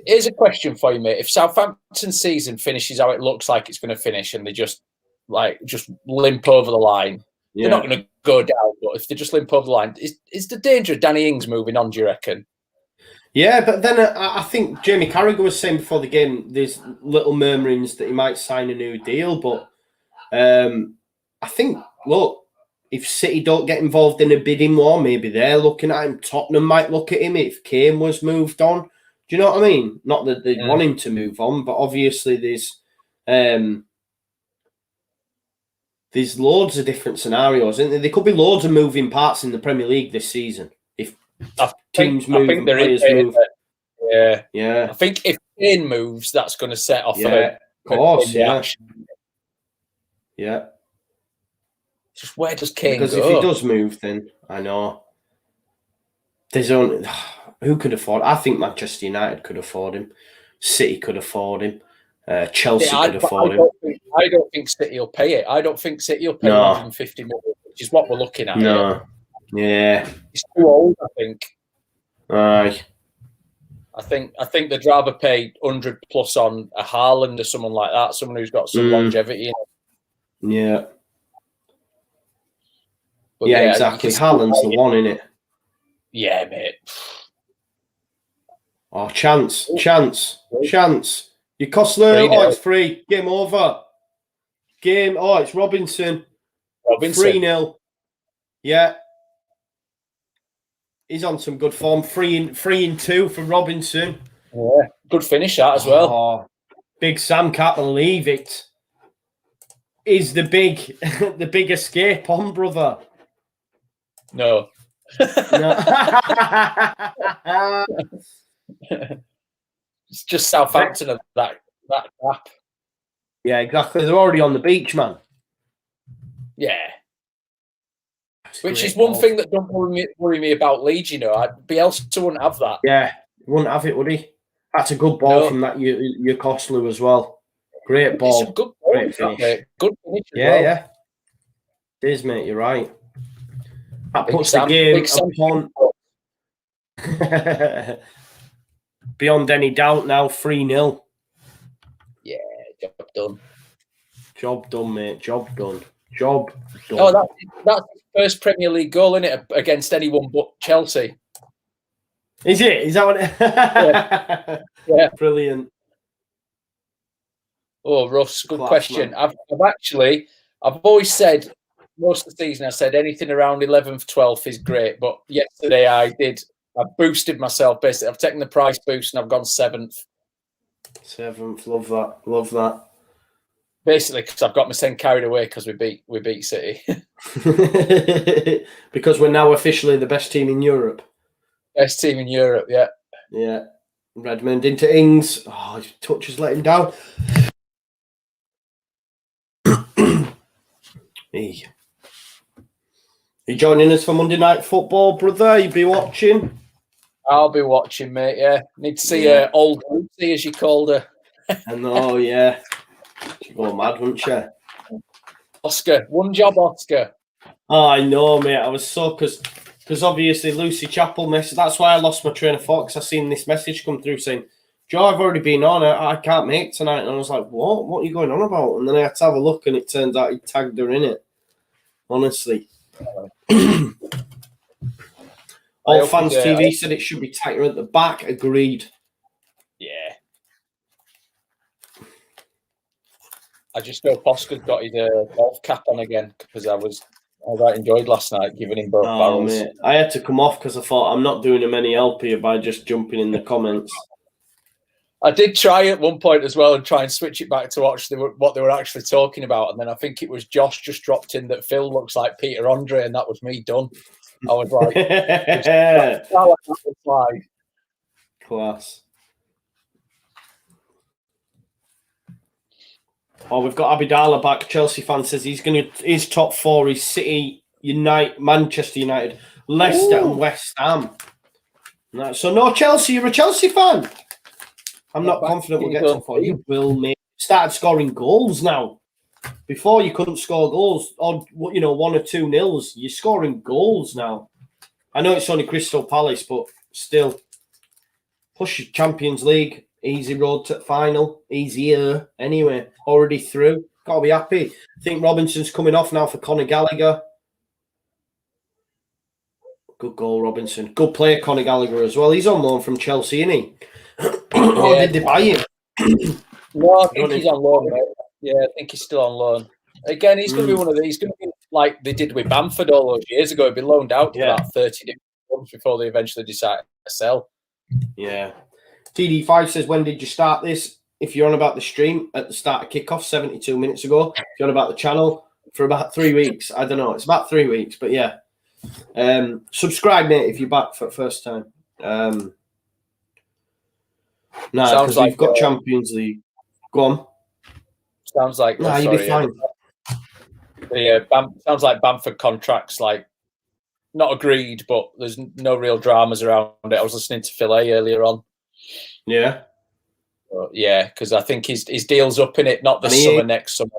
Here's a question for you, mate. If Southampton's season finishes how it looks like it's going to finish and they just limp over the line, they're not going to go down, but if they just limp over the line, is the danger of Danny Ings moving on, do you reckon? Yeah, but then I think Jamie Carragher was saying before the game, there's little murmurings that he might sign a new deal, but I think, look, if City don't get involved in a bidding war, maybe they're looking at him. Tottenham might look at him if Kane was moved on. Do you know what I mean? Not that they want him to move on, but obviously there's loads of different scenarios, isn't there? There could be loads of moving parts in the Premier League this season. If teams move and players move. Yeah. I think if Kane moves, that's going to set off a reaction. Yeah. Just where does Kane go? Because if he does move, then I know. There's only... Who could afford? I think Manchester United could afford him. City could afford him. Chelsea could afford him. I don't think City will pay it. I don't think City will pay 150 million, which is what we're looking at. No. Yeah. He's too old, I think. Aye. I think they'd rather pay 100 plus on a Haaland or someone like that, someone who's got some longevity in it. Yeah. But exactly. Haaland's the one, innit? Yeah, mate. Oh, chance. You cost Lou. Oh, it's free. Game over. It's Robinson. 3-0. Yeah. He's on some good form. 3-2 for Robinson. Yeah. Good finish that as well. Oh, Big Sam can't believe it. Is the big escape on, brother? No. It's just Southampton of that gap. Yeah, exactly. They're already on the beach, man. Yeah. Which is one thing that don't worry me about Leeds, you know. Bielsa wouldn't have that. Yeah, he wouldn't have it, would he? That's a good ball from that Yokoslu as well. Great ball. It's a good ball. Great finish. Good finish as well. Yeah. It is, mate. You're right. That puts the game upon... Beyond any doubt now, 3-0. Yeah, job done. Job done, mate. Job done. Oh, that's his first Premier League goal, isn't it, against anyone but Chelsea? Is it? Is that what Yeah. Brilliant. Oh, Russ, good Class, question. man. I've always said, most of the season, I said anything around 11th, 12th is great. But yesterday I boosted myself, basically. I've taken the price boost and I've gone 7th. 7th, love that. Love that. Basically, because I've got myself carried away because we beat City. Because we're now officially the best team in Europe. Best team in Europe, yeah. Yeah. Redmond into Ings. Oh, his touch has let him down. Hey. You joining us for Monday Night Football, brother? You be watching? I'll be watching, mate, yeah. Need to see old Lucy, as you called her. I know, yeah. She'd go mad, wouldn't she? Oscar. One job, Oscar. Oh, I know, mate. I was so... Because obviously Lucy Chappell messaged. That's why I lost my train of thought, because I seen this message come through saying, Joe, I've already been on. I can't make tonight. And I was like, what? What are you going on about? And then I had to have a look, and it turns out he tagged her in it. Honestly. All Fans TV said it should be tighter at the back. Agreed. Yeah. I just hope Oscar's got his golf cap on again, because I enjoyed last night giving him both barrels. Mate. I had to come off because I thought I'm not doing him any help here by just jumping in the comments. I did try at one point as well and try and switch it back to watch what they were actually talking about. And then I think it was Josh just dropped in that Phil looks like Peter Andre, and that was me done. I was like, Class. Oh, we've got Abidala back. Chelsea fan says his top 4 is City, Manchester United, Leicester, and West Ham. So no Chelsea. You're a Chelsea fan. I'm not confident we'll get top 4. You will, mate. Started scoring goals now. Before you couldn't score goals, or 1 or 2 nils. You're scoring goals now. I know it's only Crystal Palace, but still. Push your Champions League. Easy road to final. Easier. Anyway, already through. Got to be happy. I think Robinson's coming off now for Conor Gallagher. Good goal, Robinson. Good player, Conor Gallagher, as well. He's on loan from Chelsea, isn't he? Or did they buy him? No, I think he's on loan, mate. Yeah, I think he's still on loan. Again, he's going to be one of these. He's going to be like they did with Bamford all those years ago. He'd be loaned out to about 30 different clubs before they eventually decide to sell. Yeah. TD5 says, when did you start this? If you're on about the stream, at the start of kickoff 72 minutes ago. If you're on about the channel, for about 3 weeks. I don't know. It's about 3 weeks, but yeah. Subscribe, mate, if you're back for the first time. Because we've got Champions League. Go on. Sounds like... you'll be fine. Yeah, sounds like Bamford contracts, like, not agreed, but there's no real dramas around it. I was listening to Phil A earlier on. Yeah. Yeah, because I think his deal's up in it, not this summer, next summer.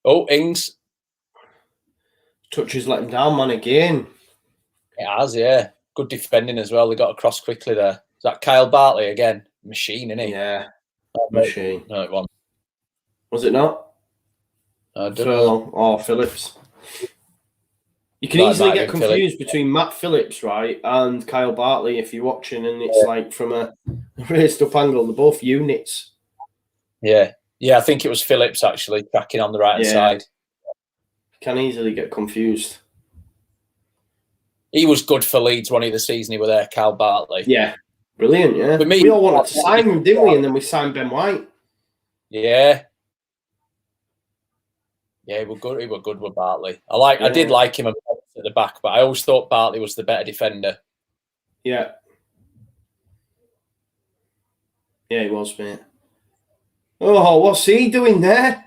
Oh, Ings. Touches let him down, man, again. It has, yeah. Good defending as well. They got across quickly there. Is that Kyle Bartley again? Machine, isn't he? Yeah. Machine. No, it wasn't. Was it not? I don't know. Oh, Phillips. You can easily get confused between Matt Phillips, right, and Kyle Bartley if you're watching, and it's like from a raised up angle. They're both units. Yeah. Yeah, I think it was Phillips actually tracking on the right side. Can easily get confused. He was good for Leeds one of the season he was there, Kyle Bartley. Yeah. Brilliant, yeah. We all wanted to sign him, didn't we? And then we signed Ben White. Yeah. Yeah, he was good with Bartley. I did like him at the back, but I always thought Bartley was the better defender. Yeah. Yeah, he was, mate. Oh, what's he doing there?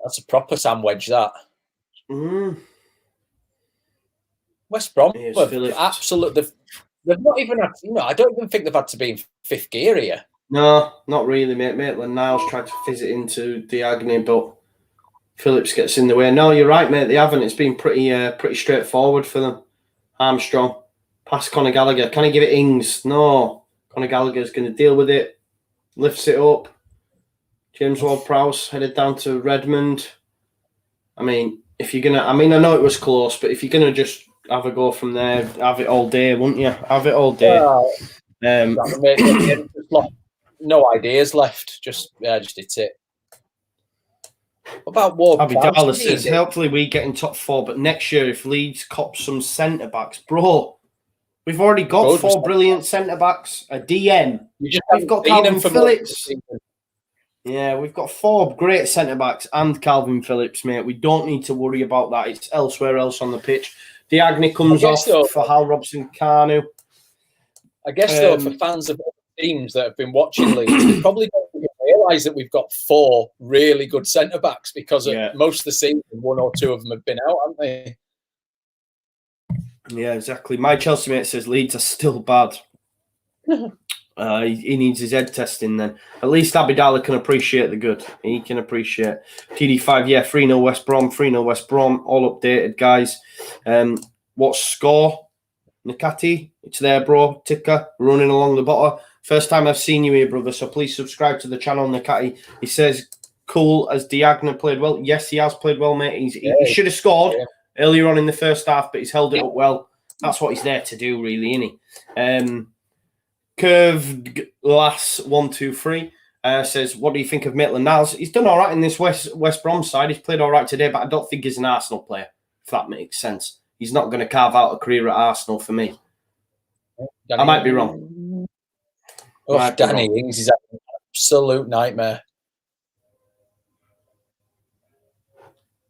That's a proper Sam wedge, that. West Brom absolutely. They've not even had, I don't even think they've had to be in 5th gear here. No, not really, mate. Maitland-Niles tried to fizz it into Diagne, but Phillips gets in the way. No, you're right, mate. They haven't. It's been pretty straightforward for them. Armstrong, past Conor Gallagher. Can he give it Ings? No. Conor Gallagher's going to deal with it. Lifts it up. James Ward-Prowse headed down to Redmond. I mean, if you're going to... I mean, I know it was close, but if you're going to just have a go from there. Have it all day, wouldn't you? Have it all day. No ideas left. Just hit it. What about Ward? Abidala says, hopefully we get in top 4, but next year if Leeds cop some centre-backs. Bro, we've already got 4 brilliant centre-backs, a DM. We've got Calvin Phillips. Yeah, we've got 4 great centre-backs and Calvin Phillips, mate. We don't need to worry about that. It's elsewhere else on the pitch. Diagne comes off for Hal Robson-Kanu. I guess, though, for fans of teams that have been watching Leeds, they probably don't even realise that we've got 4 really good centre-backs because most of the season, 1 or 2 of them have been out, haven't they? Yeah, exactly. My Chelsea mate says Leeds are still bad. He needs his head testing then. At least Abidala can appreciate the good. He can appreciate. TD5, 3-0 West Brom, 3-0 West Brom. All updated, guys. What score? Nakati, it's there, bro. Ticker, running along the bottom. First time I've seen you here, brother, so please subscribe to the channel, Nakati. He says, cool, as Diagne played well. Yes, he has played well, mate. He should have scored earlier on in the first half, but he's held it up well. That's what he's there to do, really, isn't he? Curved Glass 123 says, what do you think of Maitland-Niles? He's done all right in this West Brom side. He's played all right today, but I don't think he's an Arsenal player, if that makes sense. He's not going to carve out a career at Arsenal for me. I might be wrong. Danny Ings is an absolute nightmare.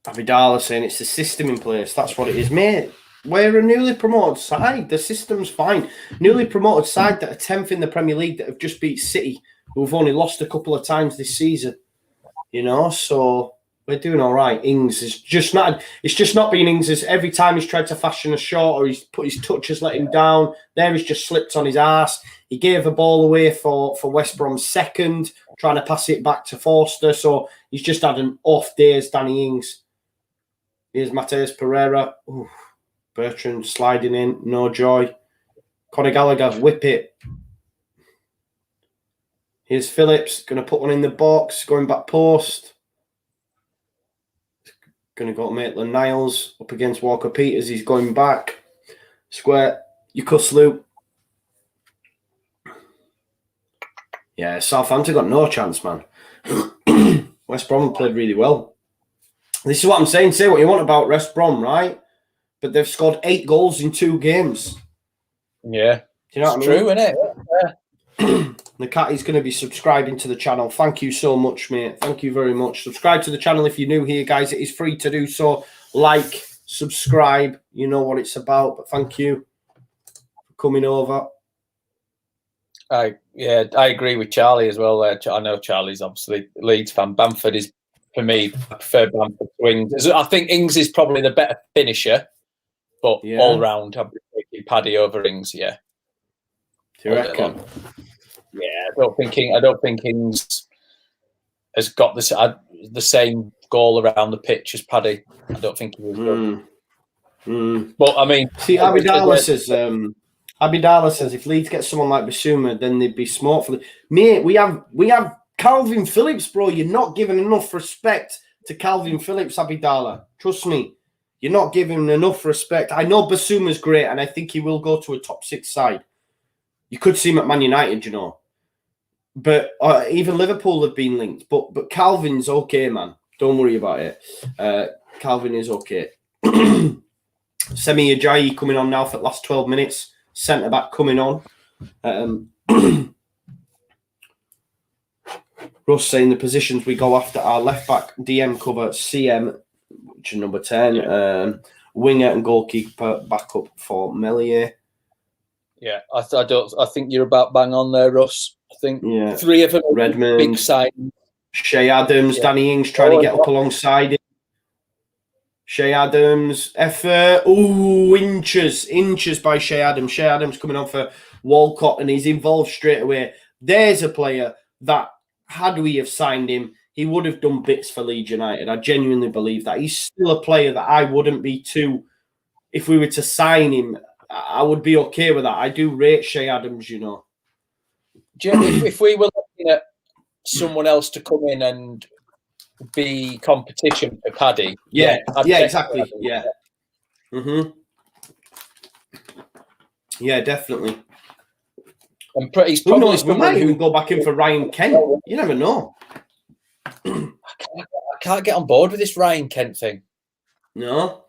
Abidala saying it's the system in place. That's what it is, mate. We're a newly promoted side. The system's fine. Newly promoted side that are 10th in the Premier League that have just beat City, who've only lost a couple of times this season. You know, so we're doing all right. Ings is just not. It's just not been Ings. Every time he's tried to fashion a shot or he's put his touches, let him down. There he's just slipped on his ass. He gave the ball away for West Brom's second, trying to pass it back to Forster. So he's just had an off day as Danny Ings. Here's Mateus Pereira. Ooh. Bertrand sliding in, no joy. Conor Gallagher, whip it. Here's Phillips, going to put one in the box, going back post. Going to go to Maitland-Niles up against Walker-Peters. He's going back. Square, Yukoslu. Yeah, Southampton got no chance, man. West Brom played really well. This is what I'm saying. Say what you want about West Brom, right? But they've scored 8 goals in 2 games. Yeah. Do you know what I mean? True, isn't it? Yeah. Nakati's going to be subscribing to the channel. Thank you so much, mate. Thank you very much. Subscribe to the channel if you're new here, guys. It is free to do so. Like, subscribe. You know what it's about. But thank you for coming over. I agree with Charlie as well. I know Charlie's obviously a Leeds fan. Bamford is, for me, I prefer Bamford to Ings. I think Ings is probably the better finisher. But all round, I'm taking Paddy over Ings. Yeah. Do you reckon? Yeah, I don't think Ings has got the same goal around the pitch as Paddy. I don't think he was good. But I mean, see, Abidala says if Leeds get someone like Bissouma, then they'd be smart for the mate. We have Calvin Phillips, bro. You're not giving enough respect to Calvin Phillips, Abidala. Trust me. You're not giving enough respect. I know Bissouma's great, and I think he will go to a top 6 side. You could see him at Man United, you know. But even Liverpool have been linked. But Calvin's okay, man. Don't worry about it. Calvin is okay. Semi Ajayi coming on now for the last 12 minutes. Centre-back coming on. Russ saying the positions we go after are left-back, DM cover, CM, which is number 10, winger and goalkeeper backup for Melier. Yeah, I think you're about bang on there, Russ. I think 3 of them are Redmond, big side. Shea Adams, Danny Ings trying to get up alongside him. Shea Adams, effort. Ooh, inches by Shea Adams. Shea Adams coming on for Walcott, and he's involved straight away. There's a player that, had we have signed him, he would have done bits for Leeds United. I genuinely believe that. He's still a player that I wouldn't be too... If we were to sign him, I would be okay with that. I do rate Shea Adams, you know. If we were looking at someone else to come in and be competition for Paddy... Yeah, exactly. Yeah. Mm-hmm. Yeah, definitely. And he's Who probably knows? We might even go back in for Ryan Kent. You never know. I can't get on board with this Ryan Kent thing. No,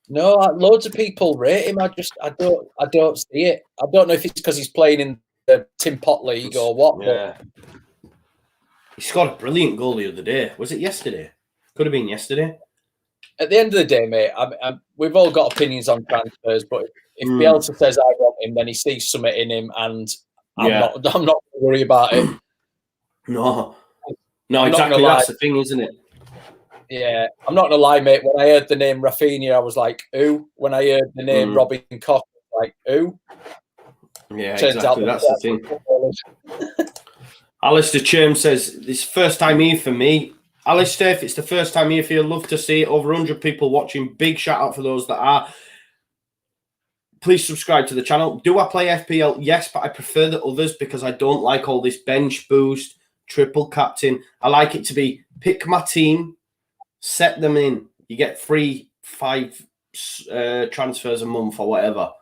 loads of people rate him. I don't see it. I don't know if it's because he's playing in the Tim Pot League or what. Yeah. He scored a brilliant goal the other day. Was it yesterday? Could have been yesterday. At the end of the day, mate, we've all got opinions on transfers, but if Bielsa says I want him, then he sees something in him, and I'm not worried about it. No, exactly. That's the thing, isn't it? Yeah, I'm not gonna lie, mate. When I heard the name Rafinha, I was like, "Ooh." When I heard the name Robin Koch, I was like, "Ooh." Yeah, exactly. That's the thing. Alistair Churm says, "This first time here for me." Alistair, if it's the first time here for you, love to see it. Over 100 people watching. Big shout out for those that are. Please subscribe to the channel. Do I play FPL? Yes, but I prefer the others because I don't like all this bench boost, triple captain. I like it to be pick my team, set them in. You get free 5 transfers a month or whatever.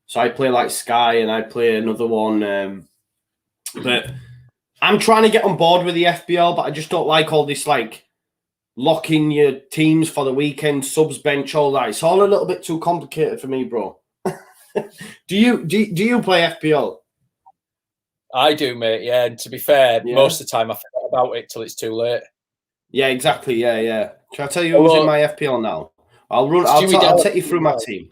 So I play like Sky and I play another one. But I'm trying to get on board with the FPL, but I just don't like all this like locking your teams for the weekend, subs bench, all that. It's all a little bit too complicated for me, bro. Do you play FPL? I do, mate. Yeah, and to be fair, most of the time I forget about it till it's too late. Yeah, exactly. Yeah. Shall I tell you who's in my FPL now? I'll take you through my team.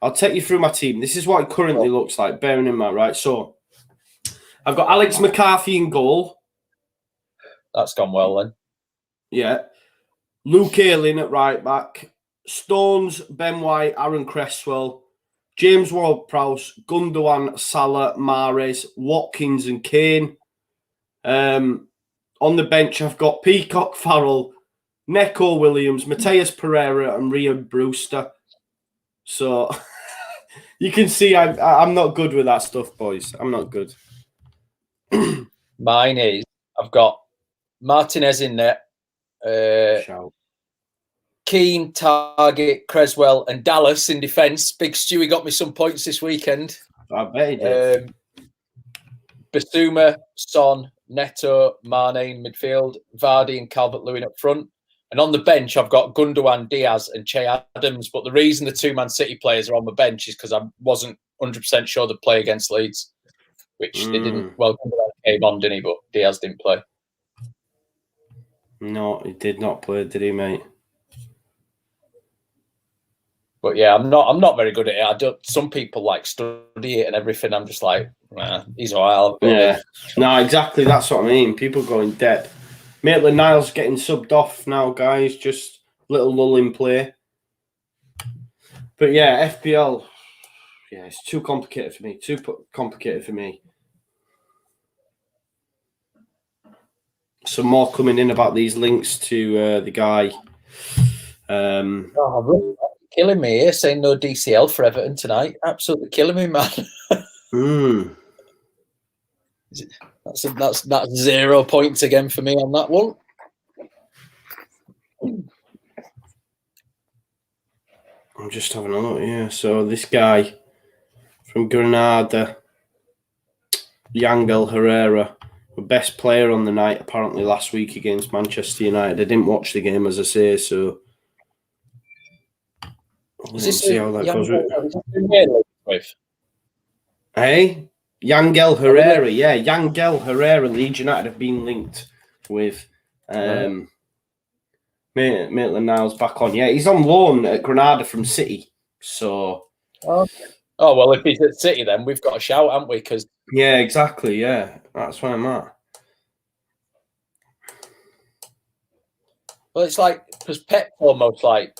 I'll take you through my team. This is what it currently looks like, bearing in mind, right? So I've got Alex McCarthy in goal. That's gone well then. Yeah. Luke Ayling at right back. Stones, Ben White, Aaron Cresswell, James Ward-Prowse, Gundogan, Salah, Mahrez, Watkins and Kane. On the bench, I've got Peacock, Farrell, Neco Williams, Mateus Pereira and Ryan Brewster. So you can see I'm not good with that stuff, boys. I'm not good. Mine is, I've got Martinez in net. Keane, Target, Creswell, and Dallas in defence. Big Stewie got me some points this weekend. I bet he did. Basuma, Son, Neto, Mane in midfield, Vardy and Calvert-Lewin up front. And on the bench, I've got Gundogan, Diaz, and Che Adams. But the reason the 2 Man City players are on the bench is because I wasn't 100% sure they'd play against Leeds, which they didn't. Well, Gundogan came on, didn't he? But Diaz didn't play. No, he did not play, did he, mate? But yeah, I'm not very good at it. Some people like study it and everything. I'm just like, nah, he's all right. Yeah, no, exactly. That's what I mean. People go in depth. Maitland-Niles getting subbed off now, guys. Just little lull in play. But yeah, FPL. Yeah, it's too complicated for me. Some more coming in about these links to the guy. Killing me here, saying no DCL for Everton tonight. Absolutely killing me, man. That's 0 points again for me on that one. I'm just having a look. Yeah, so this guy from Granada, Yangel Herrera, the best player on the night apparently last week against Manchester United. I didn't watch the game, as I say, so let's see how that goes with. Hey, Yangel Herrera, yeah, Yangel Herrera, Leeds United have been linked with Maitland-Niles back on. Yeah, he's on loan at Granada from City. So, oh well, if he's at City, then we've got a shout, haven't we? Because yeah, exactly. Yeah, that's where I'm at. Well, it's like because Pep almost like.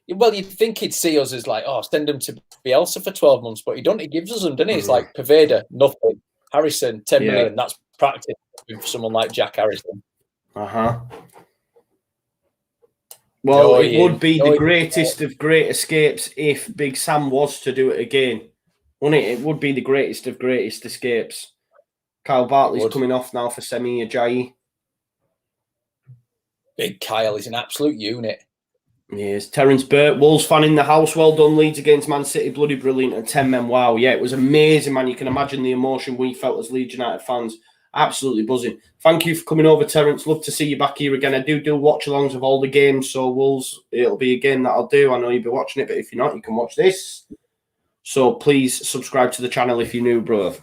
Well, you'd think he'd see us as like, oh, send him to Bielsa for 12 months, but he don't. He gives us them, doesn't he? It's like Paveda, nothing. Harrison, 10 million. That's practice for someone like Jack Harrison. Well, it would be the greatest of great escapes if Big Sam was to do it again, wouldn't it? It would be the greatest of greatest escapes. Kyle Bartley's coming off now for Semi Ajayi. Big Kyle is an absolute unit. Yes, Terence Burt, Wolves fan in the house. Well done, Leeds against Man City. Bloody brilliant. And 10 men. Wow. Yeah, it was amazing, man. You can imagine the emotion we felt as Leeds United fans. Absolutely buzzing. Thank you for coming over, Terence. Love to see you back here again. I do watch-alongs of all the games, so Wolves, it'll be a game that I'll do. I know you'll be watching it, but if you're not, you can watch this. So please subscribe to the channel if you're new, bro.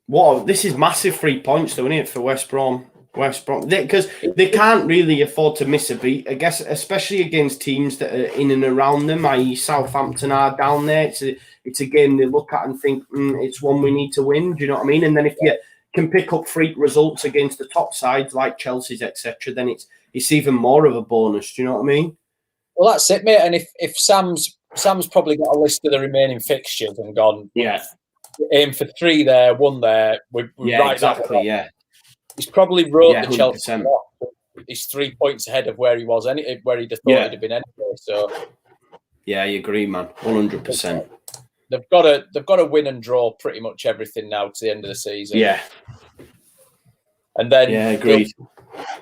What? This is massive 3 points, though, isn't it, for West Brom? Because they can't really afford to miss a beat, I guess, especially against teams that are in and around them, i.e. Southampton are down there. It's a game they look at and think, it's one we need to win. Do you know what I mean? And then if you can pick up freak results against the top sides like Chelsea's, etc., then it's even more of a bonus. Do you know what I mean? Well, that's it, mate. And if Sam's probably got a list of the remaining fixtures and gone, aim for 3 there, 1 there. We're right exactly, yeah. He's probably wrote the 100%. Chelsea off. He's 3 points ahead of where he was, where he'd have thought he'd have been anyway. So, yeah, I agree, man. 100%. They've got to win and draw pretty much everything now to the end of the season. Yeah, and then agreed.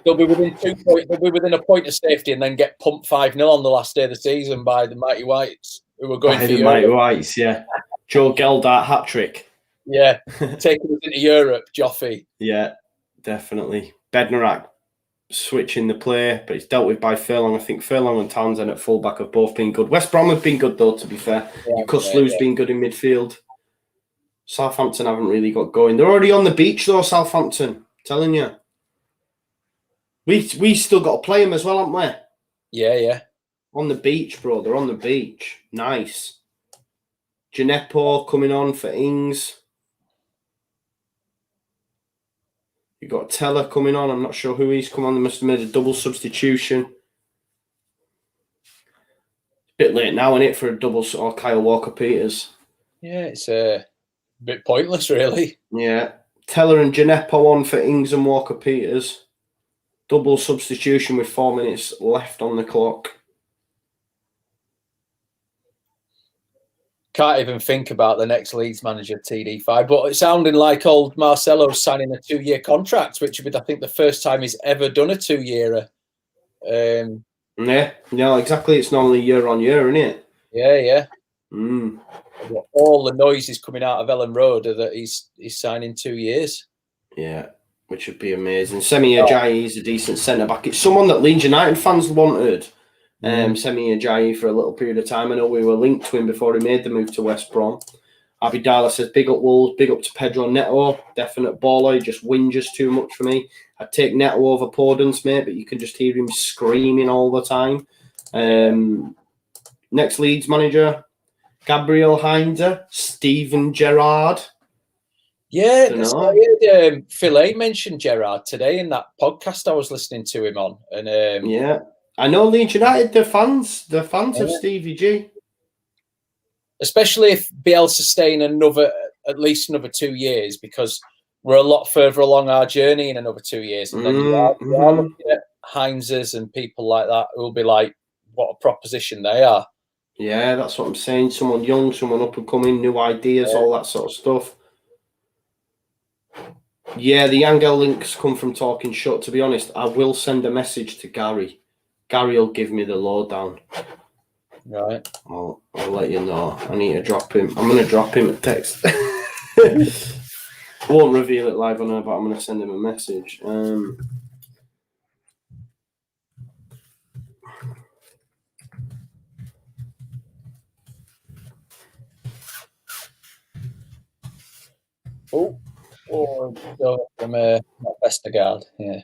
They'll be within 2 points. They'll be within a point of safety, and then get pumped 5-0 on the last day of the season by the Mighty Whites, who were going for the Mighty Whites. Yeah, Joe Geldart hat trick. Yeah, taking us into Europe, Joffy. Yeah. Definitely. Bednarak switching the play, but it's dealt with by Furlong. I think Furlong and Townsend at fullback have both been good. West Brom have been good, though, to be fair. Kuslu's been good in midfield. Southampton haven't really got going. They're already on the beach, though, Southampton. I'm telling you. We still got to play them as well, haven't we? Yeah. On the beach, bro. They're on the beach. Nice. Gineppo coming on for Ings. You've got Teller coming on. I'm not sure who he's come on. They must have made a double substitution. A bit late now, isn't it, for a double or Kyle Walker-Peters? Yeah, it's a bit pointless, really. Yeah. Teller and Gineppo on for Ings and Walker-Peters. Double substitution with 4 minutes left on the clock. Can't even think about the next Leeds manager, TD5, but it's sounding like old Marcelo's signing a 2-year contract, which would be, I think, the first time he's ever done a 2-year. Yeah, exactly. It's normally year on year, isn't it? Yeah. All the noises coming out of Ellen Road are that he's signing 2 years. Yeah, which would be amazing. Semi Ajayi is a decent centre back. It's someone that Leeds United fans wanted. Semi Ajayi for a little period of time. I know we were linked to him before he made the move to West Brom. Abidala says, big up Wolves, big up to Pedro Neto. Definite baller. He just whinges too much for me. I'd take Neto over Podence, mate, but you can just hear him screaming all the time. Next Leeds manager, Gabriel Heinze, Steven Gerrard. Yeah, I heard Phil A mentioned Gerrard today in that podcast I was listening to him on. And yeah. I know Leeds United, they're fans of Stevie G. Especially if Bielsa's staying at least another 2 years, because we're a lot further along our journey in another 2 years. And then you are looking at Heinzes and people like that who will be like, what a proposition they are. Yeah, that's what I'm saying. Someone young, someone up and coming, new ideas, all that sort of stuff. Yeah, the Angel links come from talking shut. To be honest, I will send a message to Gary. Gary will give me the lowdown. Right. I'll let you know. I need to drop him. I'm going to drop him a text. I won't reveal it live on air, but I'm going to send him a message. From Vestergaard, yeah.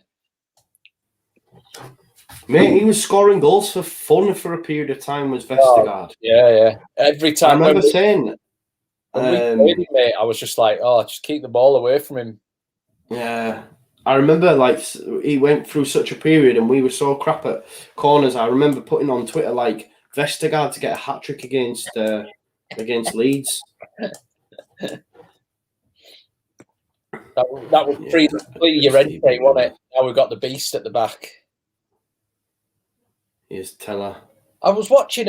Mate, he was scoring goals for fun for a period of time, was Vestergaard. Yeah. Every time I remember saying... When we played him, mate, I was just like, just keep the ball away from him. Yeah. I remember, like, he went through such a period and we were so crap at corners. I remember putting on Twitter, like, Vestergaard to get a hat-trick against Leeds. That was pre-Llorente, wasn't it? Now we've got the beast at the back. Here's Teller. I was watching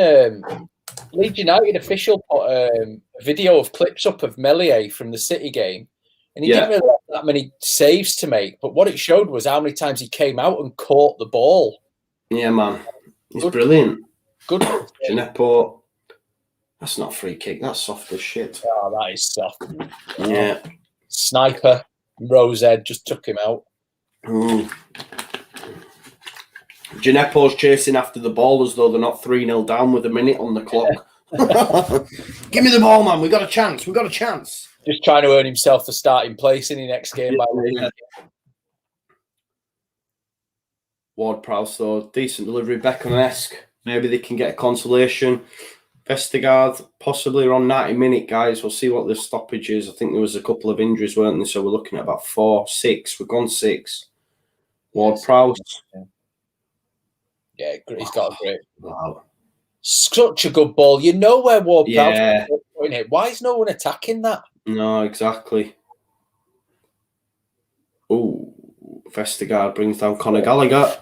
Leeds United official put a video of clips up of Meslier from the City game, And he didn't really have that many saves to make. But what it showed was how many times he came out and caught the ball. Yeah, man. He's brilliant. Good. Gineppo. That's not a free kick. That's soft as shit. Oh, that is soft. Yeah. Sniper. Rosehead just took him out. Gineppo's chasing after the ball as though they're not 3-0 down with a minute on the clock. Give me the ball, man. We got a chance. We got a chance. Just trying to earn himself the starting place in the next game. Ward-Prowse, though, decent delivery, Beckham-esque. Maybe they can get a consolation. Vestergaard possibly around 90-minute, guys. We'll see what the stoppage is. I think there was a couple of injuries, weren't there? So we're looking at about 4, 6. We've gone 6. Ward-Prowse. Yeah, he's got a great. Wow. Such a good ball. You know where Ward-Prowse is putting it. Why is no one attacking that? No, exactly. Oh, Vestergaard brings down Conor Gallagher.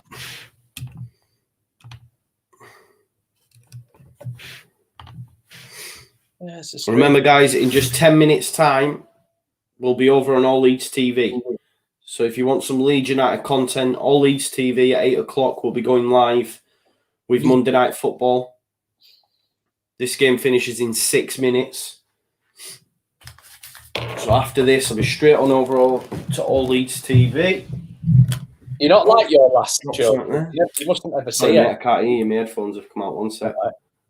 Remember, guys, in just 10 minutes' time, we'll be over on All Leeds TV. So if you want some Leeds United content, All Leeds TV at 8 o'clock, we'll be going live with Monday Night Football. This game finishes in 6 minutes. So after this, I'll be straight on over to All Leeds TV. You're not like your last show. You mustn't ever see it. I can't hear you. My headphones have come out. One sec.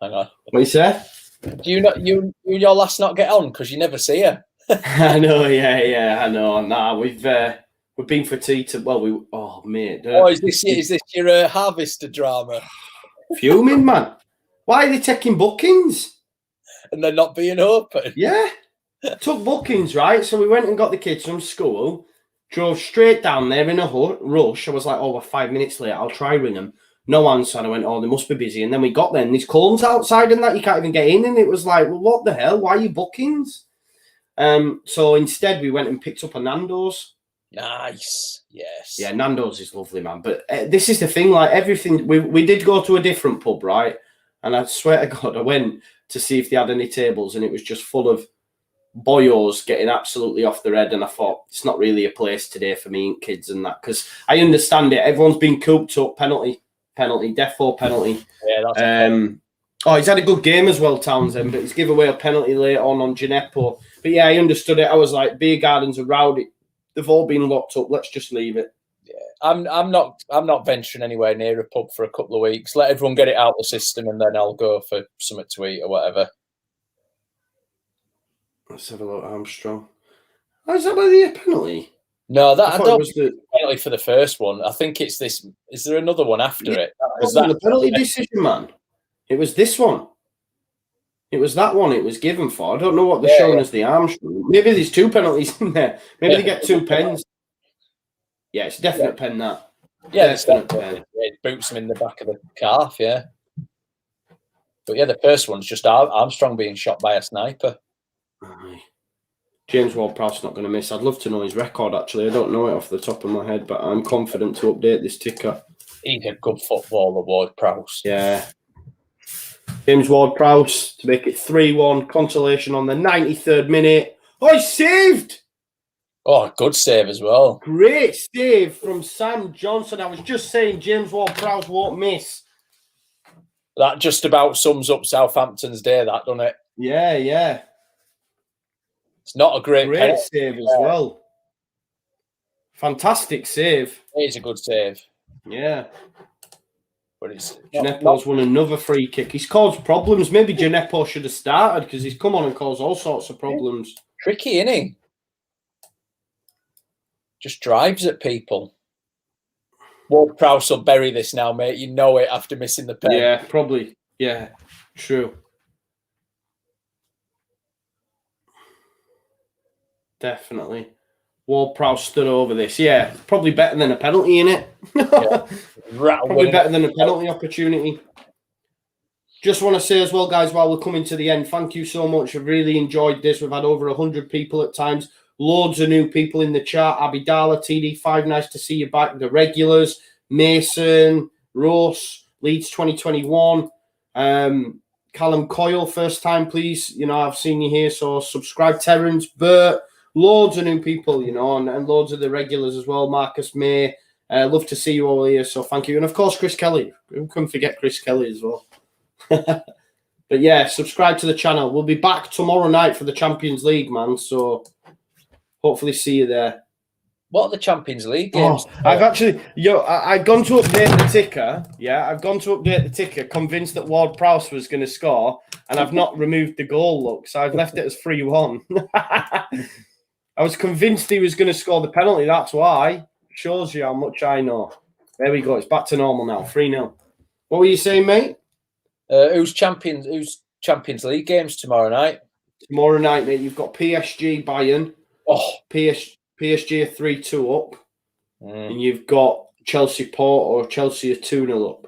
Hang on. What you say? Do you not you and your last not get on because you never see her? I know. Yeah. I know. Nah, we've been for tea to. Well, mate. Is this your harvester drama? Fuming, man. Why are they taking bookings? And they're not being open. Yeah. Took bookings, right? So we went and got the kids from school, drove straight down there in a rush. I was like, we're 5 minutes late. I'll try ring them. No answer. And I went, they must be busy. And then we got there and there's cones outside and that you can't even get in. And it was like, well, what the hell? Why are you bookings? So instead we went and picked up a Nando's. Nice. Yes. Yeah, Nando's is lovely, man. But this is the thing, like everything, we did go to a different pub, right? And I swear to God, I went to see if they had any tables and it was just full of boyos getting absolutely off their head. And I thought, it's not really a place today for me and kids and that. Because I understand it. Everyone's been cooped up. Penalty, defo penalty. Yeah, that's he's had a good game as well, Townsend, but he's given away a penalty later on Gineppo. But yeah, I understood it. I was like, beer gardens are rowdy. They've all been locked up. Let's just leave it. Yeah, I'm not venturing anywhere near a pub for a couple of weeks. Let everyone get it out of the system, and then I'll go for something to eat or whatever. Let's have a look. Armstrong. Oh, is that by the penalty? No, I don't think it's penalty for the first one. I think it's this. Is there another one after it? Was that the penalty decision, man? It was this one. It was that one it was given for. I don't know what they're showing as the Armstrong. Maybe there's 2 penalties in there. Maybe they get 2 pens. Yeah, it's a definite pen, that. Yeah, definite pen. It boots him in the back of the calf, yeah. But yeah, the first one's just Armstrong being shot by a sniper. Aye. James Ward-Prowse's not going to miss. I'd love to know his record, actually. I don't know it off the top of my head, but I'm confident to update this ticker. He's a good footballer, Ward-Prowse. Yeah. James Ward-Prowse to make it 3-1. Consolation on the 93rd minute. Oh, he saved! Oh, good save as well. Great save from Sam Johnson. I was just saying James Ward-Prowse won't miss. That just about sums up Southampton's day, that, doesn't it? Yeah. It's not a great save as well. Fantastic save. It is a good save. Yeah. But it's Gineppo's won another free kick. He's caused problems. Maybe Gineppo should have started because he's come on and caused all sorts of problems. Tricky, isn't he? Just drives at people. Ward-Prowse will bury this now, mate. You know it after missing the pen. Yeah, probably. Yeah, true. Definitely. Ward-Prowse stood over this. Yeah, probably better than a penalty, innit? Yeah. Probably better than a penalty opportunity. Just want to say as well, guys, while we're coming to the end, thank you so much. I've really enjoyed this. We've had over 100 people at times. Loads of new people in the chat. Abidala, TD5, nice to see you back. The regulars, Mason, Ross, Leeds 2021. Callum Coyle, first time, please. You know, I've seen you here, so subscribe. Terence, Bert, loads of new people, you know, and loads of the regulars as well. Marcus May, love to see you all here. So thank you. And of course, Chris Kelly. Who can forget Chris Kelly as well? But yeah, subscribe to the channel. We'll be back tomorrow night for the Champions League, man. So hopefully see you there. What are the Champions League games? I've actually, I've gone to update the ticker. Yeah, I've gone to update the ticker, convinced that Ward Prowse was going to score, and I've not removed the goal, look. So I've left it as 3-1. I was convinced he was going to score the penalty. That's why. Shows you how much I know. There we go. It's back to normal now. 3-0. What were you saying, mate? Who's Champions League games tomorrow night? Tomorrow night, mate, you've got PSG Bayern. Oh, PSG are 3-2 up. And you've got Chelsea Port or Chelsea are 2-0 up.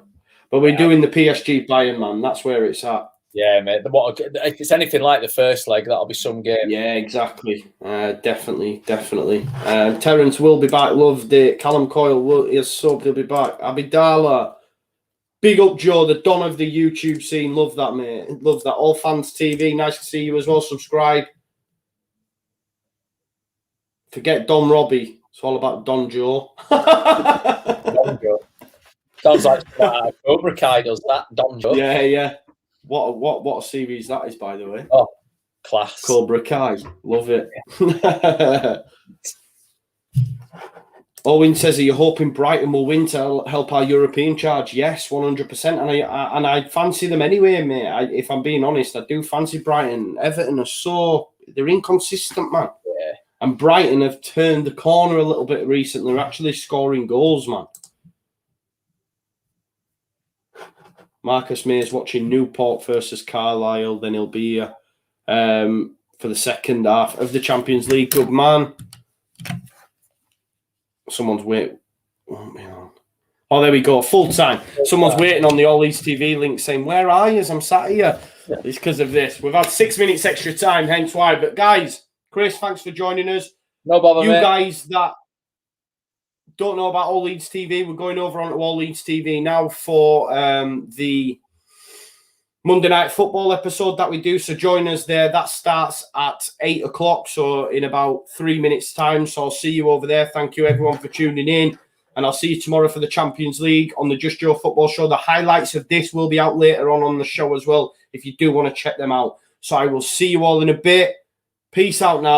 But we're doing the PSG Bayern, man. That's where it's at. Yeah, mate. If it's anything like the first leg, that'll be some game. Yeah, exactly. Definitely. Terence will be back. Loved it. Callum Coyle is subbed. He'll be back. Abidala. Big up, Joe, the Don of the YouTube scene. Love that, mate. Love that. All Fans TV. Nice to see you as well. Subscribe. Forget Don Robbie. It's all about Don Joe. Don Joe. Sounds like Cobra Kai does that. Don Joe. Yeah. What a series that is, by the way. Oh, class. Cobra Kai. Love it. Owen says, are you hoping Brighton will win to help our European charge? Yes, 100%. And I fancy them anyway, mate. If I'm being honest, I do fancy Brighton. Everton are they're inconsistent, man. Yeah. And Brighton have turned the corner a little bit recently. They're actually scoring goals, man. Marcus May is watching Newport versus Carlisle. Then he'll be here for the second half of the Champions League. Good man. Someone's waiting. Oh, there we go. Full time. Someone's waiting on the All Leeds TV link saying, where are you as I'm sat here? It's because of this. We've had 6 minutes extra time, hence why. But guys, Chris, thanks for joining us. No bother, you mate. Guys that don't know about All Leeds TV, we're going over on All Leeds TV now for the Monday Night Football episode that we do. So join us there. That starts at 8 o'clock. So in about 3 minutes time. So I'll see you over there. Thank you everyone for tuning in. And I'll see you tomorrow for the Champions League on the Just Joe Football Show. The highlights of this will be out later on the show as well, if you do want to check them out. So I will see you all in a bit. Peace out now.